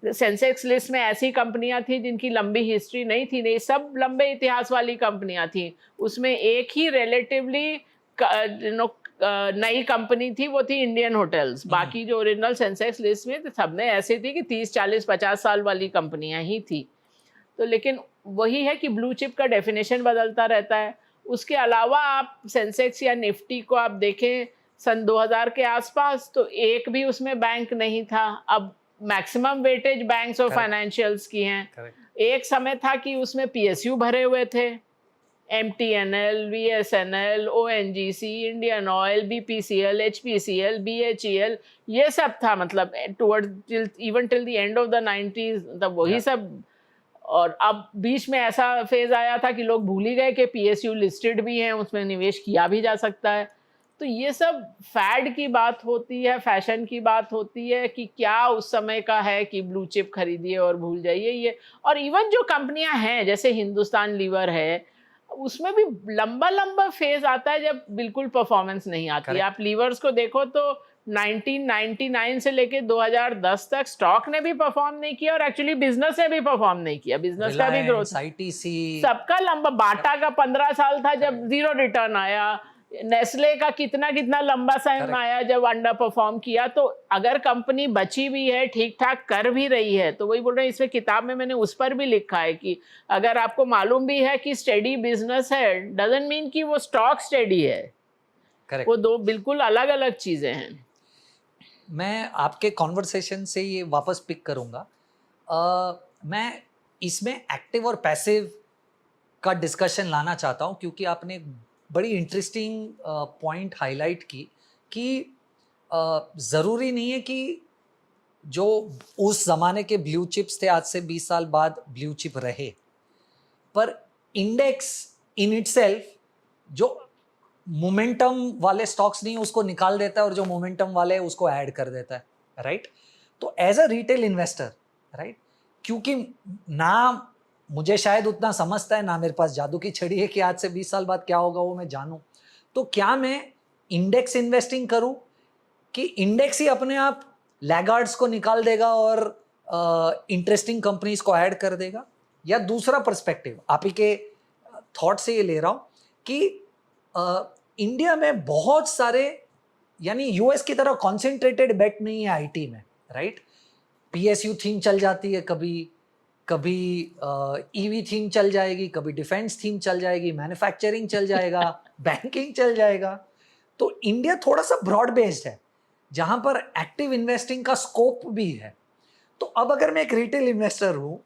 सेंसेक्स लिस्ट में ऐसी कंपनियां थी जिनकी लंबी हिस्ट्री नहीं थी, नहीं, सब लंबे इतिहास वाली कंपनियां थी। उसमें एक ही रिलेटिवली नई कंपनी थी, वो थी इंडियन होटल्स। बाकी जो ओरिजिनल सेंसेक्स लिस्ट में तो सब में ऐसी थी कि 30, 40, 50 साल वाली कंपनियां ही थी। तो लेकिन वही है कि ब्लू चिप का डेफिनेशन बदलता रहता है। उसके अलावा आप सेंसेक्स या निफ्टी को आप देखें सन 2000 के आसपास, तो एक भी उसमें बैंक नहीं था। अब मैक्सिमम वेटेज बैंक्स और फाइनेंशियल्स की हैं। एक समय था कि उसमें PSU भरे हुए थे, MTNL, VSNL, ONGC, Indian oil, BPCL, HPCL, BHEL, ये सब था। मतलब towards even till the end of the 90s, मतलब वही सब। और अब बीच में ऐसा फेज आया था कि लोग भूल ही गए कि PSU लिस्टेड भी हैं, उसमें निवेश किया भी जा सकता है। तो ये सब फैड की बात होती है, फैशन की बात होती है कि क्या उस समय का है कि ब्लू चिप खरीदिए और भूल जाइए ये। और इवन जो कंपनियां हैं जैसे हिंदुस्तान लीवर है, उसमें भी लंबा फेज आता है जब बिल्कुल परफॉर्मेंस नहीं आती। आप लीवर्स को देखो तो 1999 से लेके 2010 तक स्टॉक ने भी परफॉर्म नहीं किया, और एक्चुअली बिजनेस ने भी परफॉर्म नहीं किया। बिजनेस का भी ग्रोथ, ITC, सबका लंबा। बाटा का 15 साल था जब 0 रिटर्न आया। नेस्ले का कितना लंबा समय आया जब अंडर परफॉर्म किया। तो अगर कंपनी बची भी है, ठीक ठाक कर भी रही है, तो वही बोल रहे हैं, इसमें किताब में मैंने उस पर भी लिखा है कि अगर आपको मालूम भी है कि स्टेडी बिजनेस है, डजंट मीन कि वो स्टॉक स्टेडी है। वो दो बिल्कुल अलग अलग चीजें हैं। मैं आपके कॉन्वर्सेशन से ये वापस पिक करूंगा। मैं इसमें एक्टिव और पैसिव का डिस्कशन लाना चाहता हूँ, क्योंकि आपने एक बड़ी इंटरेस्टिंग पॉइंट हाईलाइट की कि ज़रूरी नहीं है कि जो उस ज़माने के ब्लू चिप्स थे आज से 20 साल बाद ब्लू चिप रहे, पर इंडेक्स इन इटसेल्फ जो मोमेंटम वाले स्टॉक्स नहीं उसको निकाल देता है और जो मोमेंटम वाले है उसको ऐड कर देता है, राइट? तो as a retail investor, right, क्योंकि ना मुझे शायद उतना समझता है, ना मेरे पास जादू की छड़ी है कि आज से 20 साल बाद क्या होगा वो मैं जानूं, तो क्या मैं इंडेक्स इन्वेस्टिंग करूं कि इंडेक्स ही अपने आप लैगार्ड्स को निकाल देगा और इंटरेस्टिंग कंपनीज को ऐड कर देगा? या दूसरा पर्सपेक्टिव आप ही के थॉट से ये ले रहा हूं कि इंडिया में बहुत सारे, यानी यूएस की तरह कॉन्सेंट्रेटेड बेट नहीं है आईटी में, राइट? पीएसयू थीम चल जाती है, कभी ईवी थीम चल जाएगी, कभी डिफेंस थीम चल जाएगी, मैन्युफैक्चरिंग चल जाएगा, बैंकिंग चल जाएगा। तो इंडिया थोड़ा सा ब्रॉड बेस्ड है जहां पर एक्टिव इन्वेस्टिंग का स्कोप भी है। तो अब अगर मैं एक रिटेल इन्वेस्टर हूं,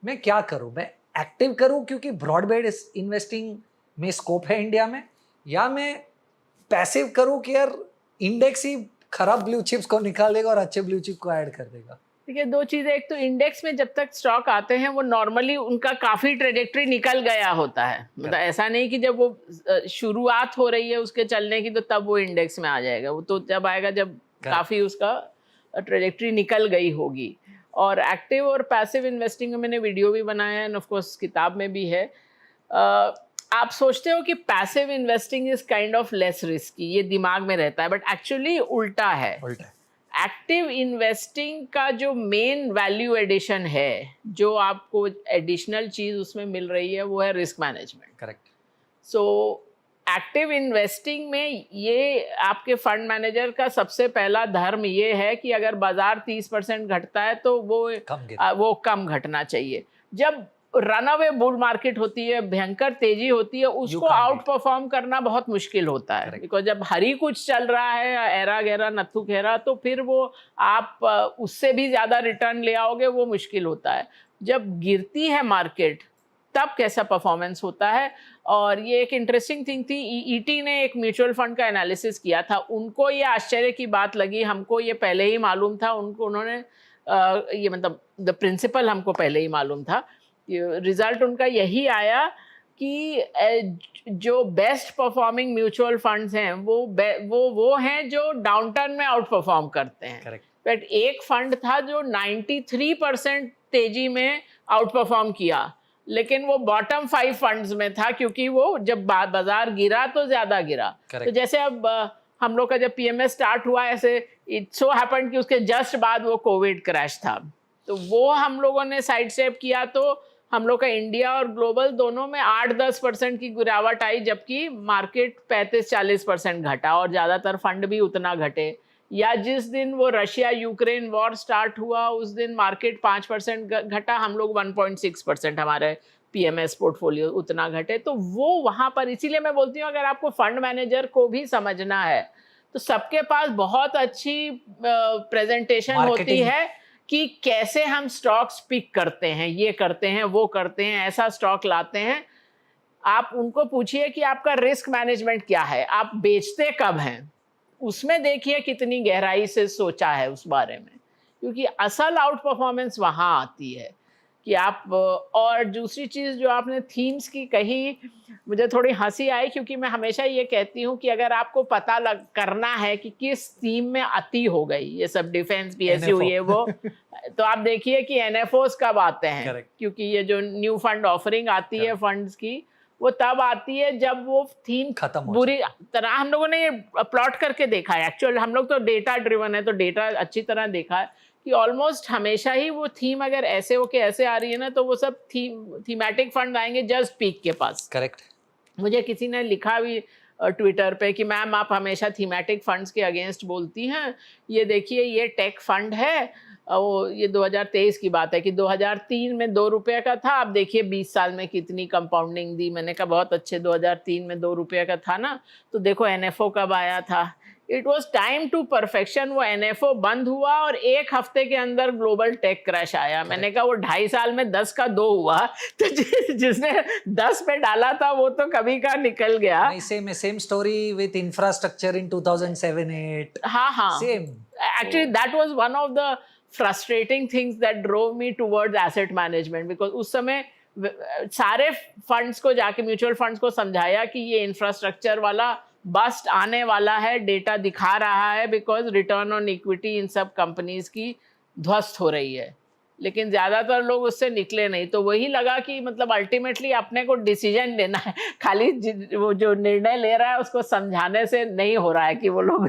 मैं क्या करूं? मैं एक्टिव करूं क्योंकि ब्रॉड बेस्ड इन्वेस्टिंग में स्कोप है इंडिया में, या मैं पैसिव करूं कि यार इंडेक्स ही खराब ब्लू चिप्स को निकाल देगा और अच्छे ब्लू चिप को ऐड कर देगा? देखिए, दो चीज़ें, एक तो इंडेक्स में जब तक स्टॉक आते हैं वो नॉर्मली उनका काफ़ी ट्रेजेक्ट्री निकल गया होता है, मतलब ऐसा नहीं कि जब वो शुरुआत हो रही है उसके चलने की तो तब वो इंडेक्स में आ जाएगा, वो तो जब आएगा जब काफ़ी उसका ट्रेजेक्ट्री निकल गई होगी। और एक्टिव और पैसिव इन्वेस्टिंग में मैंने वीडियो भी बनाया है, ऑफ कोर्स किताब में भी है। आप सोचते हो कि passive investing is kind of less risky, ये दिमाग में रहता है, बट एक्चुअली उल्टा है। एक्टिव इन्वेस्टिंग का जो मेन वैल्यू एडिशन है, जो आपको एडिशनल चीज़ उसमें मिल रही है, वो है risk management. Correct. So active investing में ये आपके फंड मैनेजर का सबसे पहला धर्म ये है कि अगर बाजार 30% घटता है तो वो कम घटना चाहिए। जब रनअवे बुल मार्केट होती है, भयंकर तेजी होती है, उसको आउट परफॉर्म करना बहुत मुश्किल होता है, बिकॉज जब हरी कुछ चल रहा है, एरा गहरा नत्थु खेरा, तो फिर वो आप उससे भी ज़्यादा रिटर्न ले आओगे, वो मुश्किल होता है। जब गिरती है मार्केट तब कैसा परफॉर्मेंस होता है। और ये एक इंटरेस्टिंग थिंग थी, ईटी ने एक म्यूचुअल फंड का एनालिसिस किया था, उनको ये आश्चर्य की बात लगी, हमको ये पहले ही मालूम था, उन्होंने ये मतलब द प्रिंसिपल हमको पहले ही मालूम था। रिजल्ट उनका यही आया कि जो बेस्ट परफॉर्मिंग म्यूचुअल फंड्स हैं वो हैं जो डाउनटर्न में आउट परफॉर्म करते हैं। करेक्ट। बट एक फंड था जो 93% तेजी में आउट परफॉर्म किया, लेकिन वो बॉटम 5 फंड्स में था, क्योंकि वो जब बाजार गिरा तो ज़्यादा गिरा। तो जैसे अब हम लोग का जब पीएमएस स्टार्ट हुआ, ऐसे इट सो हैपेंड कि उसके जस्ट बाद वो कोविड क्रैश था, तो वो हम लोगों ने साइड स्टेप किया, तो हम लोग का इंडिया और ग्लोबल दोनों में 8-10% की गिरावट आई, जबकि मार्केट 35-40% घटा और ज़्यादातर फंड भी उतना घटे। या जिस दिन वो रशिया यूक्रेन वॉर स्टार्ट हुआ उस दिन मार्केट 5% घटा, हम लोग 1.6% हमारे पीएमएस पोर्टफोलियो उतना घटे। तो वो वहाँ पर, इसीलिए मैं बोलती हूँ अगर आपको फंड मैनेजर को भी समझना है तो सबके पास बहुत अच्छी प्रेजेंटेशन होती है कि कैसे हम स्टॉक्स पिक करते हैं, ये करते हैं, वो करते हैं, ऐसा स्टॉक लाते हैं। आप उनको पूछिए कि आपका रिस्क मैनेजमेंट क्या है, आप बेचते कब हैं, उसमें देखिए कितनी गहराई से सोचा है उस बारे में, क्योंकि असल आउट परफॉर्मेंस वहाँ आती है कि आप। और दूसरी चीज़ जो आपने थीम्स की कही, मुझे थोड़ी हंसी आई, क्योंकि मैं हमेशा ये कहती हूँ कि अगर आपको पता करना है कि किस थीम में अति हो गई, ये सब डिफेंस पीएसयू ये वो तो आप देखिए कि एनएफओस कब आते हैं, क्योंकि ये जो न्यू फंड ऑफरिंग आती है फंड्स की, वो तब आती है जब वो थीम बुरी तरह, हम लोगों ने ये प्लॉट करके देखा है, एक्चुअल हम लोग तो डेटा ड्रिवन है, तो डेटा अच्छी तरह देखा है कि ऑलमोस्ट हमेशा ही वो थीम अगर ऐसे होके ऐसे आ रही है ना, तो वो सब थीमेटिक फंड आएंगे जस्ट पीक के पास। करेक्ट। मुझे किसी ने लिखा भी ट्विटर पे कि मैम आप हमेशा थीमेटिक फंड्स के अगेंस्ट बोलती हैं, ये देखिए ये टेक फंड है, वो ये 2023 की बात है कि 2003 में 2 रुपये का था, आप देखिए 20 साल में कितनी कंपाउंडिंग दी। मैंने कहा बहुत अच्छे, 2003 में 2 रुपये का था ना, तो देखो एनएफओ कब आया था, it was time to perfection. वो NFO बंद हुआ और 1 हफ्ते के अंदर ग्लोबल टेक क्रैश आया। मैंने कहा वो 2.5 साल में 10 का 2 हुआ, तो जिसने 10 पे डाला था वो तो कभी का निकल गया। Same story with infrastructure in 2007-8। हाँ, same. Actually that was one of the frustrating things that drove me towards asset management, because उस समय सारे फंड्स को जाके, म्यूचुअल फंड्स को समझाया कि ये इंफ्रास्ट्रक्चर वाला बस्ट आने वाला है, डेटा दिखा रहा है, because return on equity in सब कंपनीज की ध्वस्त हो रही है, लेकिन ज़्यादातर लोग उससे निकले नहीं। तो वही लगा कि मतलब अल्टीमेटली अपने को डिसीजन लेना है, खाली वो जो निर्णय ले रहा है उसको समझाने से नहीं हो रहा है कि वो लोग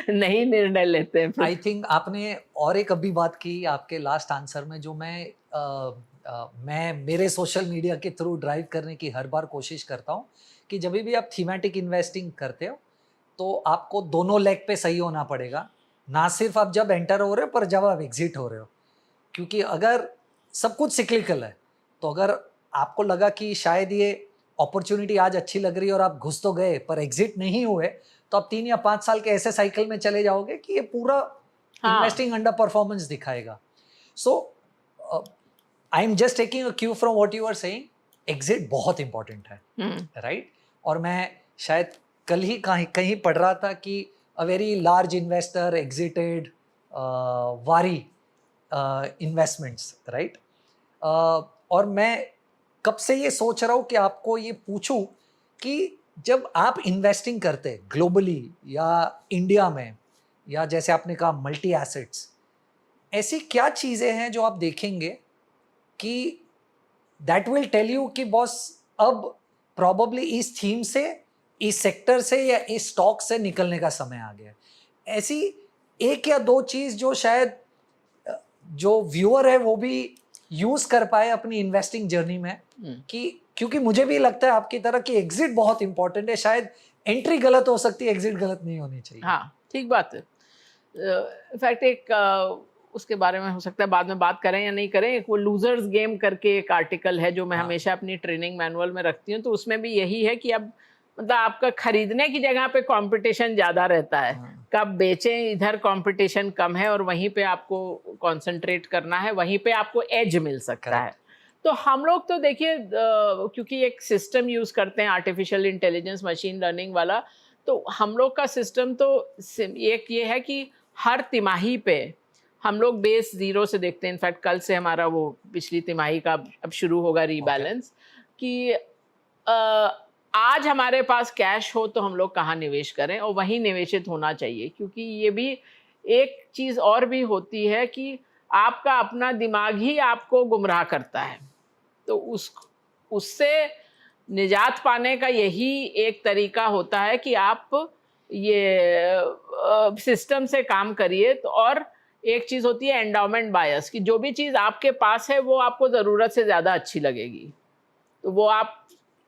नहीं निर्णय लेते हैं। आई थिंक आपने और एक अभी बात की आपके लास्ट आंसर में, जो मैं मेरे सोशल मीडिया के थ्रू ड्राइव करने की हर बार कोशिश करता हूँ कि जब भी आप थीमेटिक इन्वेस्टिंग करते हो तो आपको दोनों लेग पे सही होना पड़ेगा, ना सिर्फ आप जब एंटर हो रहे हो पर जब आप एग्जिट हो रहे हो। क्योंकि अगर सब कुछ सिक्लिकल है, तो अगर आपको लगा कि शायद ये अपॉर्चुनिटी आज अच्छी लग रही है और आप घुस तो गए पर एग्जिट नहीं हुए, तो आप 3 या 5 साल के ऐसे साइकिल में चले जाओगे कि ये पूरा इन्वेस्टिंग अंडर परफॉर्मेंस दिखाएगा। So I am just taking a cue from what you are saying, exit बहुत इंपॉर्टेंट है, राइट? और मैं शायद कल ही कहीं पढ़ रहा था कि a very large investor exerted वारी इन्वेस्टमेंट्स, राइट? और मैं कब से ये सोच रहा हूँ कि आपको ये पूछूं कि जब आप इन्वेस्टिंग करते ग्लोबली या इंडिया में, या जैसे आपने कहा मल्टी एसेट्स, ऐसी क्या चीज़ें हैं जो आप देखेंगे कि दैट विल टेल यू कि बॉस अब प्रॉबली इस थीम से, इस सेक्टर से या इस स्टॉक से निकलने का समय आ गया? ऐसी 1 या 2 चीज़ जो शायद जो व्यूअर है वो भी यूज कर पाए अपनी इन्वेस्टिंग जर्नी में, कि क्योंकि मुझे भी लगता है आपकी तरह कि एग्जिट बहुत इंपॉर्टेंट है। शायद एंट्री गलत हो सकती है, एग्जिट गलत नहीं होनी चाहिए। हाँ, ठीक बात है। इनफैक्ट एक उसके बारे में हो सकता है बाद में बात करें या नहीं करें, एक वो लूजर्स गेम करके एक आर्टिकल है जो मैं हमेशा अपनी ट्रेनिंग मैनुअल में रखती हूँ। तो उसमें भी यही है कि अब मतलब आपका खरीदने की जगह पे कंपटीशन ज़्यादा रहता है, कब बेचें, इधर कंपटीशन कम है और वहीं पे आपको कंसंट्रेट करना है, वहीं पे आपको एज मिल सकता है। तो हम लोग तो देखिए क्योंकि एक सिस्टम यूज़ करते हैं आर्टिफिशियल इंटेलिजेंस, मशीन लर्निंग वाला, तो हम लोग का सिस्टम तो एक ये है कि हर तिमाही पे हम लोग बेस 0 से देखते हैं। इनफैक्ट कल से हमारा वो पिछली तिमाही का अब शुरू होगा रीबैलेंस, कि आज हमारे पास कैश हो तो हम लोग कहाँ निवेश करें, और वहीं निवेशित होना चाहिए। क्योंकि ये भी एक चीज़ और भी होती है कि आपका अपना दिमाग ही आपको गुमराह करता है, तो उससे निजात पाने का यही एक तरीका होता है कि आप ये सिस्टम से काम करिए। तो और एक चीज़ होती है एंडाउमेंट बायस, कि जो भी चीज़ आपके पास है वो आपको ज़रूरत से ज़्यादा अच्छी लगेगी। तो वो आप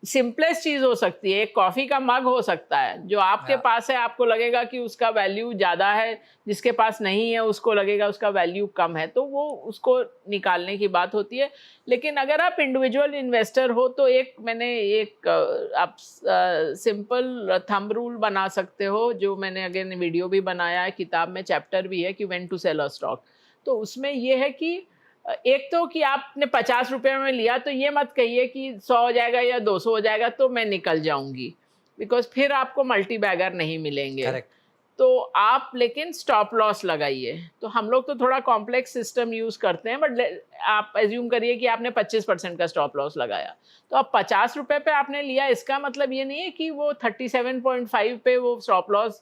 सिंपलेस्ट चीज़ हो सकती है, एक कॉफ़ी का मग हो सकता है, जो आपके पास है आपको लगेगा कि उसका वैल्यू ज़्यादा है, जिसके पास नहीं है उसको लगेगा उसका वैल्यू कम है, तो वो उसको निकालने की बात होती है। लेकिन अगर आप इंडिविजुअल इन्वेस्टर हो तो मैंने एक आप सिंपल थंब रूल बना सकते हो, जो मैंने अगेन वीडियो भी बनाया है, किताब में चैप्टर भी है कि when to sell a stock. तो उसमें ये है कि एक तो कि आपने 50 रुपये में लिया तो ये मत कहिए कि 100 हो जाएगा या 200 हो जाएगा तो मैं निकल जाऊंगी, बिकॉज फिर आपको मल्टी बैगर नहीं मिलेंगे। Correct. तो आप लेकिन स्टॉप लॉस लगाइए। तो हम लोग तो थोड़ा कॉम्प्लेक्स सिस्टम यूज़ करते हैं, बट आप एज्यूम करिए कि आपने 25% का स्टॉप लॉस लगाया, तो अब 50 रुपये पे आपने लिया, इसका मतलब ये नहीं है कि वो 37.5 पे वो स्टॉप लॉस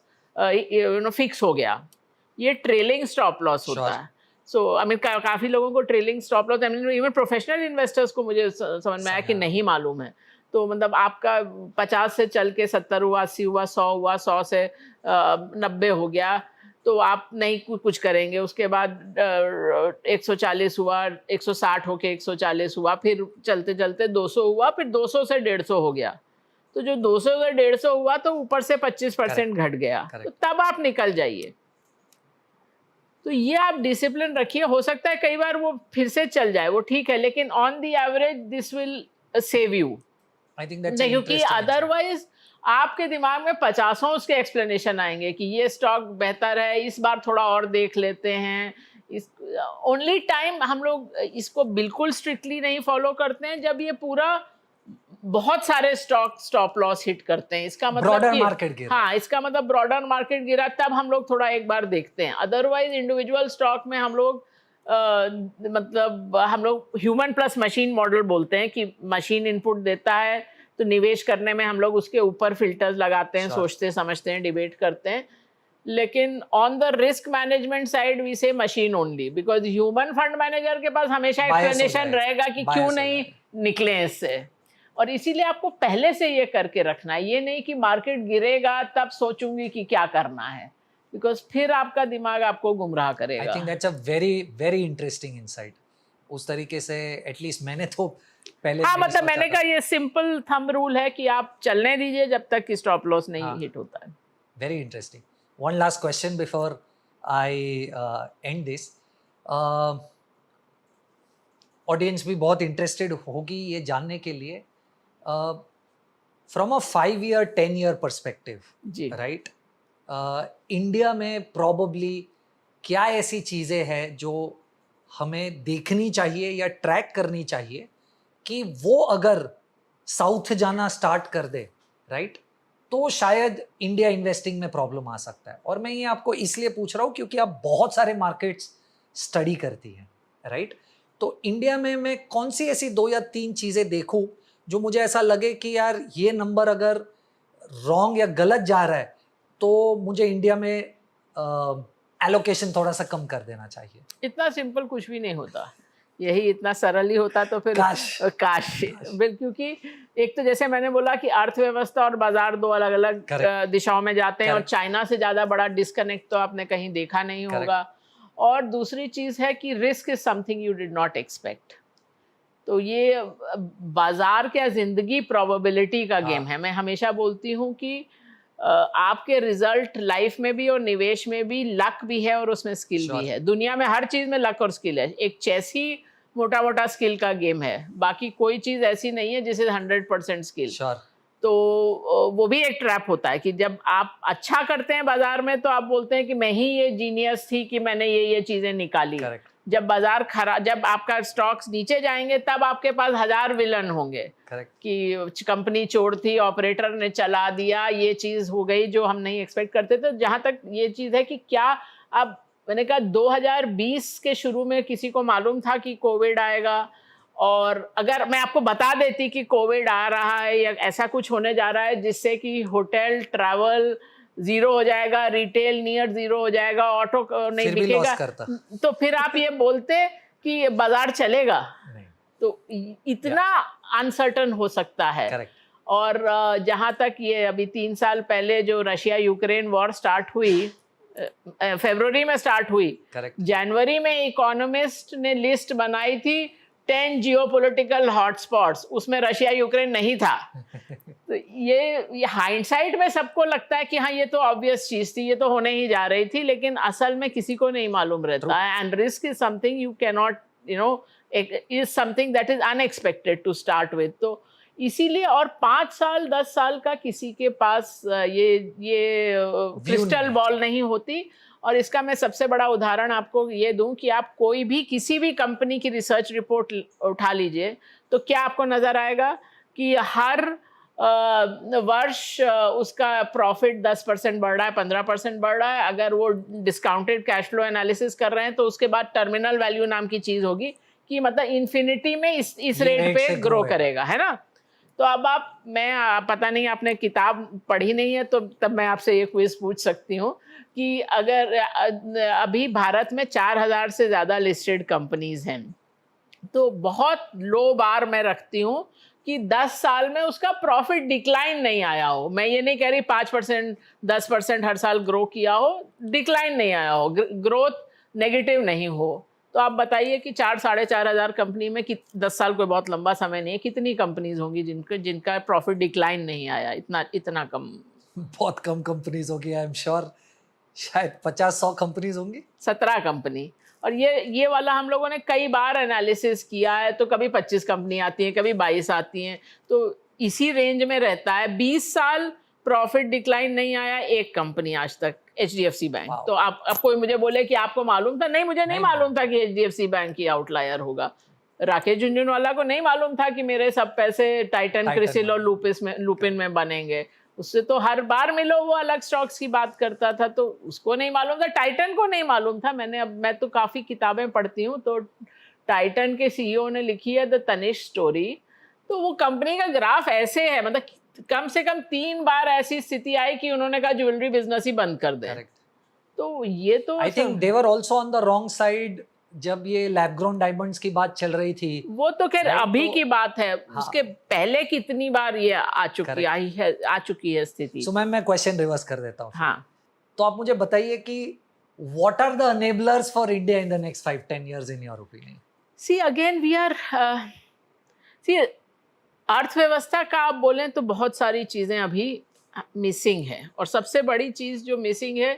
फिक्स हो गया। ये ट्रेलिंग स्टॉप लॉस होता है। सो आई मीन काफ़ी लोगों को trailing stop loss, even professional investors को मुझे समझ में आया कि नहीं मालूम है। तो मतलब आपका 50 से चल के 70 हुआ, 80 हुआ, 100 हुआ, 100 से 90 हो गया, तो आप नहीं कुछ करेंगे। उसके बाद 140 हुआ, 160 होके 140 हुआ, फिर चलते चलते 200 हुआ, फिर 200 से 150 हो गया। तो जो 200 से 150 हुआ तो ऊपर से 25% घट गया, तो तब आप निकल जाइए। तो ये आप डिसिप्लिन रखिए। हो सकता है कई बार वो फिर से चल जाए, वो ठीक है, लेकिन on the average this will save you. I think that's क्योंकि आपके दिमाग में 50 उसके एक्सप्लेनेशन आएंगे कि ये स्टॉक बेहतर है, इस बार थोड़ा और देख लेते हैं। इस ओनली टाइम हम लोग इसको बिल्कुल स्ट्रिक्टली नहीं फॉलो करते हैं जब ये पूरा बहुत सारे स्टॉक स्टॉप लॉस हिट करते हैं। इसका मतलब ब्रॉडर कि मार्केट गिरा। हाँ, इसका मतलब ब्रॉडर मार्केट गिरा तब हम लोग थोड़ा एक बार देखते हैं। अदरवाइज इंडिविजुअल स्टॉक में हम लोग मतलब हम लोग ह्यूमन प्लस मशीन मॉडल बोलते हैं कि मशीन इनपुट देता है तो निवेश करने में हम लोग उसके ऊपर फिल्टर्स लगाते हैं, Sure. सोचते समझते हैं, डिबेट करते हैं। लेकिन on the risk management side we say machine only, because human fund manager के पास हमेशा Bias हो एक्सप्लेनेशन जाएगा। रहेगा कि Bias क्यों हो नहीं जाएगा। निकले इससे। और इसीलिए आपको पहले से ये करके रखना है, ये नहीं कि मार्केट गिरेगा तब सोचूंगी कि क्या करना है, बिकॉज फिर आपका दिमाग आपको गुमराह आई करेगा। Think that's a very very interesting insight. उस तरीके से एटलीस्ट मैंने तो पहले हाँ, नहीं मतलब सोचा मैंने था। कहा ये सिंपल थंब रूल है कि आप चलने दीजिए जब तक कि स्टॉप लॉस नहीं हाँ। हिट होता है। Very interesting. One last question before I end this. Audience भी बहुत interested होगी ये जानने के लिए from a 5-year 10-year perspective, जी, right? इंडिया में probably क्या ऐसी चीज़ें हैं जो हमें देखनी चाहिए या ट्रैक करनी चाहिए कि वो अगर साउथ जाना स्टार्ट कर दे, राइट, तो शायद इंडिया इन्वेस्टिंग में प्रॉब्लम आ सकता है। और मैं ये आपको इसलिए पूछ रहा हूँ क्योंकि आप बहुत सारे मार्केट्स स्टडी करती हैं, राइट? तो इंडिया में मैं कौन सी ऐसी 2 या 3 चीज़ें देखूँ जो मुझे ऐसा लगे कि यार ये नंबर अगर रॉन्ग या गलत जा रहा है तो मुझे इंडिया में एलोकेशन थोड़ा सा कम कर देना चाहिए। इतना सिंपल कुछ भी नहीं होता, यही इतना सरल ही होता तो फिर काश। क्योंकि एक तो जैसे मैंने बोला कि अर्थव्यवस्था और बाजार दो अलग अलग Correct. दिशाओं में जाते हैं, और Correct. चाइना से ज़्यादा बड़ा डिस्कनेक्ट तो आपने कहीं देखा नहीं Correct. होगा। और दूसरी चीज़ है कि risk is something you did not expect. तो ये बाजार क्या जिंदगी प्रोबेबिलिटी का गेम है। मैं हमेशा बोलती हूँ कि आपके रिजल्ट लाइफ में भी और निवेश में भी लक भी है और उसमें स्किल Sure. भी है। दुनिया में हर चीज़ में लक और स्किल है। एक चेस ही मोटा मोटा स्किल का गेम है, बाकी कोई चीज़ ऐसी नहीं है जिसे 100% स्किल। Sure. तो वो भी एक ट्रैप होता है कि जब आप अच्छा करते हैं बाजार में तो आप बोलते हैं कि मैं ही ये जीनियस थी कि मैंने ये चीज़ें निकाली। Correct. जब बाजार खराब, जब आपका स्टॉक्स नीचे जाएंगे तब आपके पास 1000 विलन होंगे। Correct. कि कंपनी चोर थी, ऑपरेटर ने चला दिया, ये चीज़ हो गई जो हम नहीं एक्सपेक्ट करते थे। जहाँ तक ये चीज़ है कि क्या अब मैंने कहा 2020 के शुरू में किसी को मालूम था कि कोविड आएगा? और अगर मैं आपको बता देती कि कोविड आ रहा है या ऐसा कुछ होने जा रहा है जिससे कि होटल ट्रैवल जीरो हो जाएगा, रिटेल नियर जीरो हो जाएगा, ऑटो नहीं फिर भी बिकेगा, लॉस करता। तो फिर आप ये बोलते कि बाजार चलेगा? नहीं। तो इतना अनसर्टन हो सकता है। Correct. और जहाँ तक ये अभी 3 साल पहले जो रशिया यूक्रेन वॉर स्टार्ट हुई, फरवरी में स्टार्ट हुई, Correct. जनवरी में इकोनॉमिस्ट ने लिस्ट बनाई थी 10 जियोपॉलिटिकल हॉटस्पॉट्स, उसमें रशिया यूक्रेन नहीं था। तो ये हाइंडसाइट में सबको लगता है कि हाँ ये तो ऑब्वियस चीज थी, ये तो होने ही जा रही थी, लेकिन असल में किसी को नहीं मालूम रहता है। And risk is something you can not is something that is unexpected to start with. तो इसीलिए, और 5 साल 10 साल का किसी के पास ये क्रिस्टल बॉल नहीं होती। और इसका मैं सबसे बड़ा उदाहरण आपको ये दूं कि आप कोई भी किसी भी कंपनी की रिसर्च रिपोर्ट उठा लीजिए तो क्या आपको नज़र आएगा कि हर वर्ष उसका प्रॉफिट 10% बढ़ रहा है, 15% बढ़ रहा है। अगर वो डिस्काउंटेड कैश फ्लो एनालिसिस कर रहे हैं तो उसके बाद टर्मिनल वैल्यू नाम की चीज़ होगी कि मतलब इन्फिनिटी में इस रेट पे ग्रो करेगा, है ना। तो अब मैं पता नहीं आपने किताब पढ़ी नहीं है तो तब मैं आपसे ये क्विज पूछ सकती हूँ कि अगर अभी भारत में 4000 से ज़्यादा लिस्टेड कंपनीज हैं, तो बहुत लो बार मैं रखती हूँ कि 10 साल में उसका प्रॉफिट डिक्लाइन नहीं आया हो। मैं ये नहीं कह रही 5% 10% हर साल ग्रो किया हो, डिक्लाइन नहीं आया हो, ग्रोथ नेगेटिव नहीं हो। तो आप बताइए कि 4-4.5 कंपनी में 10 साल कोई बहुत लंबा समय नहीं है, कितनी कंपनीज होंगी जिनका प्रॉफिट डिक्लाइन नहीं आया? इतना कम, बहुत कम कंपनीज होगी। आई एम श्योर शायद 50-100 कंपनीज होंगी, 17 कंपनी। और ये वाला हम लोगों ने कई बार एनालिसिस किया है, तो कभी 25 कंपनी आती हैं, कभी 22 आती हैं, तो इसी रेंज में रहता है। 20 साल प्रॉफिट डिक्लाइन नहीं आया एक कंपनी आज तक, HDFC बैंक। Wow. तो आप अब कोई मुझे बोले कि आपको मालूम था, नहीं मुझे नहीं मालूम था कि HDFC बैंक ही आउटलायर होगा। राकेश झुनझुनवाला को नहीं मालूम था कि मेरे सब पैसे टाइटन, क्रिसिल और लुपिन में बनेंगे। उससे तो हर बार मिलो वो अलग स्टॉक्स की बात करता था, तो उसको नहीं मालूम था, टाइटन को नहीं मालूम था। मैं तो काफ़ी किताबें पढ़ती हूँ, तो टाइटन के CEO ने लिखी है द तनिष्क स्टोरी। तो वो कंपनी का ग्राफ ऐसे है, मतलब कम से कम 3 बार ऐसी स्थिति आई कि उन्होंने कहा ज्वेलरी बिजनेस ही बंद कर दे। तो ये तो I think they were also on the wrong side जब ये लैब ग्रोन डायमंड्स की बात चल रही थी। वो तो खैर अभी तो, की बात है। हाँ, उसके पहले कितनी बार ये आ चुकी है स्थिति। सो मैं क्वेश्चन रिवर्स कर देता हूँ। हाँ, तो आप मुझे बताइए कि what are the enablers for India in the next 5-10 years in your opinion? See again we are see अर्थव्यवस्था का आप बोलें तो बहुत सारी चीज़ें अभी मिसिंग है, और सबसे बड़ी चीज़ जो मिसिंग है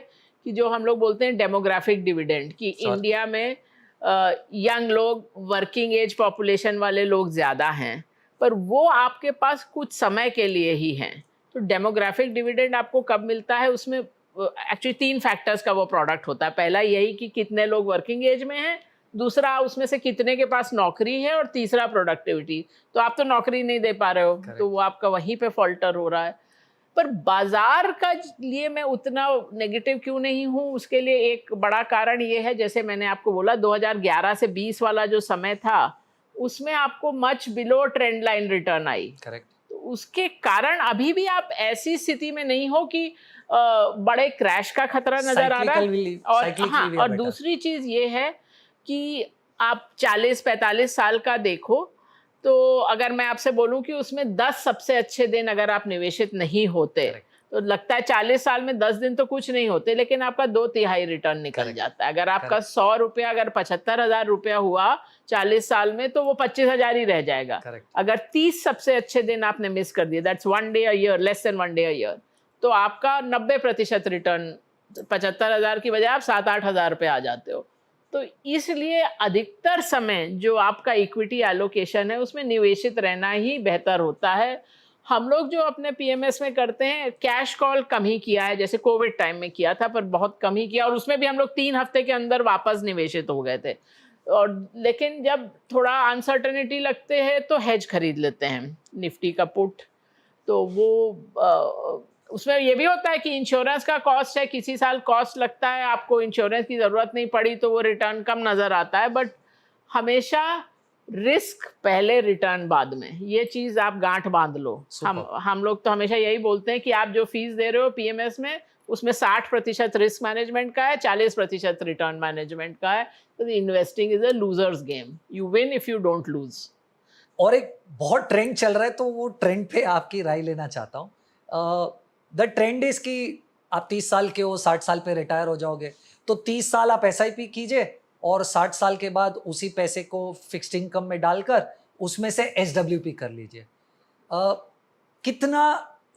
कि जो हम लोग बोलते हैं डेमोग्राफिक डिविडेंड, कि इंडिया में यंग लोग, वर्किंग एज पॉपुलेशन वाले लोग ज़्यादा हैं, पर वो आपके पास कुछ समय के लिए ही हैं। तो डेमोग्राफिक डिविडेंड आपको कब मिलता है, उसमें एक्चुअली 3 फैक्टर्स का वो प्रोडक्ट होता है। पहला यही कि कितने लोग वर्किंग एज में हैं, दूसरा उसमें से कितने के पास नौकरी है, और तीसरा प्रोडक्टिविटी। तो आप तो नौकरी नहीं दे पा रहे हो, तो वो आपका वहीं पे फॉल्टर हो रहा है। पर बाजार का लिए मैं उतना नेगेटिव क्यों नहीं हूँ, उसके लिए एक बड़ा कारण ये है, जैसे मैंने आपको बोला 2011 से 20 वाला जो समय था, उसमें आपको much below trend line return आई। करेक्ट। तो उसके कारण अभी भी आप ऐसी स्थिति में नहीं हो कि बड़े क्रैश का खतरा नजर आ रहा है। और हाँ, और दूसरी चीज ये है कि आप 40-45 साल का देखो, तो अगर मैं आपसे बोलूं कि उसमें 10 सबसे अच्छे दिन अगर आप निवेशित नहीं होते, तो लगता है 40 साल में 10 दिन तो कुछ नहीं होते, लेकिन आपका 2/3 रिटर्न निकल जाता है। अगर आपका 100 रुपया अगर 75,000 रुपया हुआ 40 साल में, तो वो 25,000 ही रह जाएगा। अगर 30 सबसे अच्छे दिन आपने मिस कर दिए, that's 1 day a year, less than 1 day a year, तो आपका 90% रिटर्न, 75,000 की बजाय आप 7-8,000 पे आ जाते हो। तो इसलिए अधिकतर समय जो आपका इक्विटी एलोकेशन है, उसमें निवेशित रहना ही बेहतर होता है। हम लोग जो अपने PMS में करते हैं, कैश कॉल कम ही किया है, जैसे कोविड टाइम में किया था, पर बहुत कम ही किया, और उसमें भी हम लोग 3 हफ्ते के अंदर वापस निवेशित हो गए थे। और लेकिन जब थोड़ा अनसर्टेनिटी लगते हैं तो हेज खरीद लेते हैं, निफ्टी का पुट। तो वो उसमें ये भी होता है कि इंश्योरेंस का कॉस्ट है, किसी साल कॉस्ट लगता है, आपको इंश्योरेंस की ज़रूरत नहीं पड़ी तो वो रिटर्न कम नज़र आता है, बट हमेशा रिस्क पहले रिटर्न बाद में, ये चीज़ आप गांठ बांध लो। हम लोग तो हमेशा यही बोलते हैं कि आप जो फीस दे रहे हो PMS में, उसमें 60% रिस्क मैनेजमेंट का है, 40% रिटर्न मैनेजमेंट का है। तो investing is a losers game, you win if you don't lose. और एक बहुत ट्रेंड चल रहा है, तो वो ट्रेंड पे आपकी राय लेना चाहता हूँ। द ट्रेंड इज कि आप 30 साल के हो, 60 साल पे रिटायर हो जाओगे, तो 30 साल आप SIP कीजिए, और 60 साल के बाद उसी पैसे को फिक्स्ड इनकम में डालकर उसमें से SWP कर लीजिए। कितना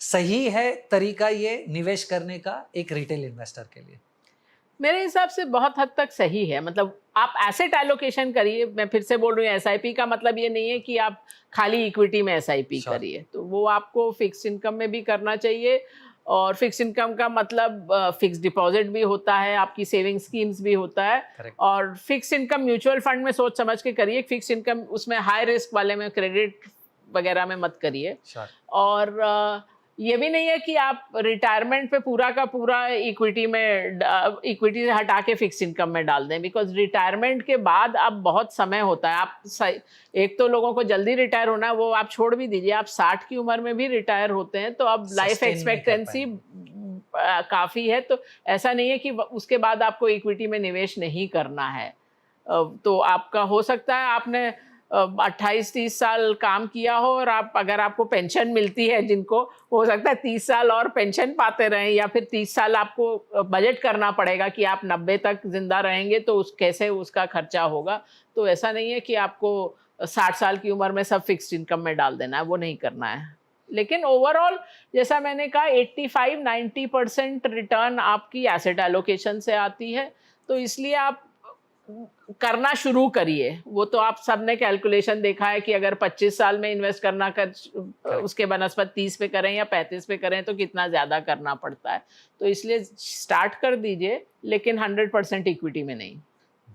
सही है तरीका ये निवेश करने का एक रिटेल इन्वेस्टर के लिए? मेरे हिसाब से बहुत हद तक सही है। मतलब आप एसेट एलोकेशन करिए, मैं फिर से बोल रही हूँ, SIP का मतलब ये नहीं है कि आप खाली इक्विटी में SIP करिए, तो वो आपको फिक्स इनकम में भी करना चाहिए। और फिक्स इनकम का मतलब फिक्स डिपॉजिट भी होता है, आपकी सेविंग स्कीम्स भी होता है। Correct. और फिक्स इनकम म्यूचुअल फंड में सोच समझ के करिए, फिक्स इनकम उसमें हाई रिस्क वाले में, क्रेडिट वगैरह में मत करिए। और ये भी नहीं है कि आप रिटायरमेंट पे पूरा का पूरा इक्विटी से हटा के फिक्स इनकम में डाल दें, बिकॉज रिटायरमेंट के बाद अब बहुत समय होता है। आप एक तो लोगों को जल्दी रिटायर होना है, वो आप छोड़ भी दीजिए, आप 60 की उम्र में भी रिटायर होते हैं, तो अब लाइफ एक्सपेक्टेंसी काफ़ी है। तो ऐसा नहीं है कि उसके बाद आपको इक्विटी में निवेश नहीं करना है। तो आपका हो सकता है आपने 28-30 साल काम किया हो, और अगर आपको पेंशन मिलती है, जिनको हो सकता है 30 साल और पेंशन पाते रहें, या फिर 30 साल आपको बजट करना पड़ेगा कि आप 90 तक जिंदा रहेंगे, तो कैसे उसका खर्चा होगा। तो ऐसा नहीं है कि आपको 60 साल की उम्र में सब फिक्स्ड इनकम में डाल देना है, वो नहीं करना है। लेकिन ओवरऑल जैसा मैंने कहा 85-90% रिटर्न आपकी एसेट एलोकेशन से आती है, तो इसलिए आप करना शुरू करिए। वो तो आप सबने कैलकुलेशन देखा है कि अगर 25 साल में इन्वेस्ट करना कर उसके बनस्पत 30 पे करें या 35 पे करें तो कितना ज़्यादा करना पड़ता है। तो इसलिए स्टार्ट कर दीजिए, लेकिन 100% इक्विटी में नहीं।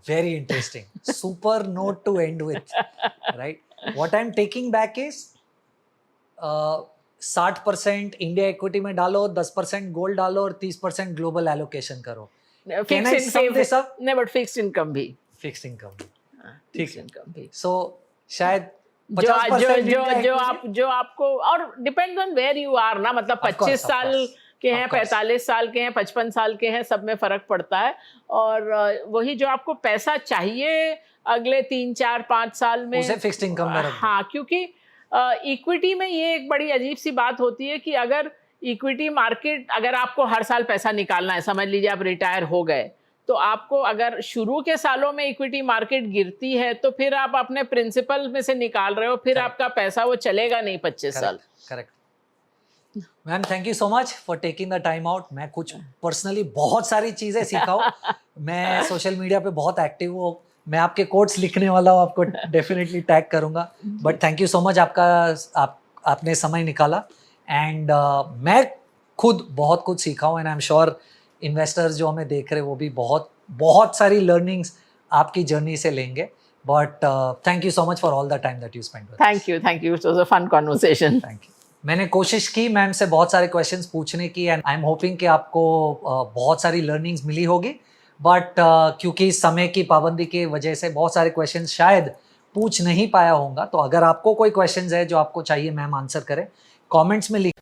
Very interesting. Super note to end with, right? What I'm taking back is 60% India equity में डालो, 10% गोल्ड डालो और 30% ग्लोबल एलोकेशन करो। Can I sum this up? नहीं, बट फिक्स्ड इनकम भी, फिक्स्ड इनकम। फिक्स्ड इनकम भी। सो शायद जो 50% जो आपको, और depends on where you are ना, मतलब Of course, 25 of साल course. के हैं, Of course. 45 साल के हैं, 55 साल के हैं, सब में फर्क पड़ता है। और वही जो आपको पैसा चाहिए अगले 3, 4, 5 साल में, उसे फिक्स्ड इनकम में रख दो। हाँ, क्योंकि इक्विटी में ये एक बड़ी अजीब सी बात होती है कि अगर इक्विटी मार्केट, अगर आपको हर साल पैसा निकालना है, समझ लीजिए आप रिटायर हो गए, तो आपको अगर शुरू के सालों में इक्विटी मार्केट गिरती है तो फिर आप अपने प्रिंसिपल में से निकाल रहे हो, फिर Correct. आपका पैसा वो चलेगा नहीं 25 साल। Correct ma'am, thank you so much for taking the time out. मैं कुछ पर्सनली बहुत सारी चीज़ें सीखा हूँ। मैं सोशल मीडिया पे बहुत एक्टिव हूँ, मैं आपके कोट्स लिखने वाला हूँ, आपको डेफिनेटली टैग करूँगा। But thank you so much, आपने समय निकाला। एंड मैं खुद बहुत कुछ सीखा हूँ, and I am sure investors जो हमें देख रहे हैं वो भी बहुत सारी लर्निंग्स आपकी जर्नी से लेंगे। But thank you so much for all the time that you spend with us. Thank you, it was a fun conversation. Thank you. मैंने कोशिश की मैम से बहुत सारे क्वेश्चंस पूछने की, एंड आई एम होपिंग कि आपको बहुत सारी लर्निंग्स मिली होगी। बट क्योंकि समय की पाबंदी की वजह से बहुत सारे क्वेश्चंस शायद पूछ नहीं पाया होगा, तो अगर आपको कोई क्वेश्चंस है जो आपको चाहिए मैम आंसर करें, कमेंट्स में लिख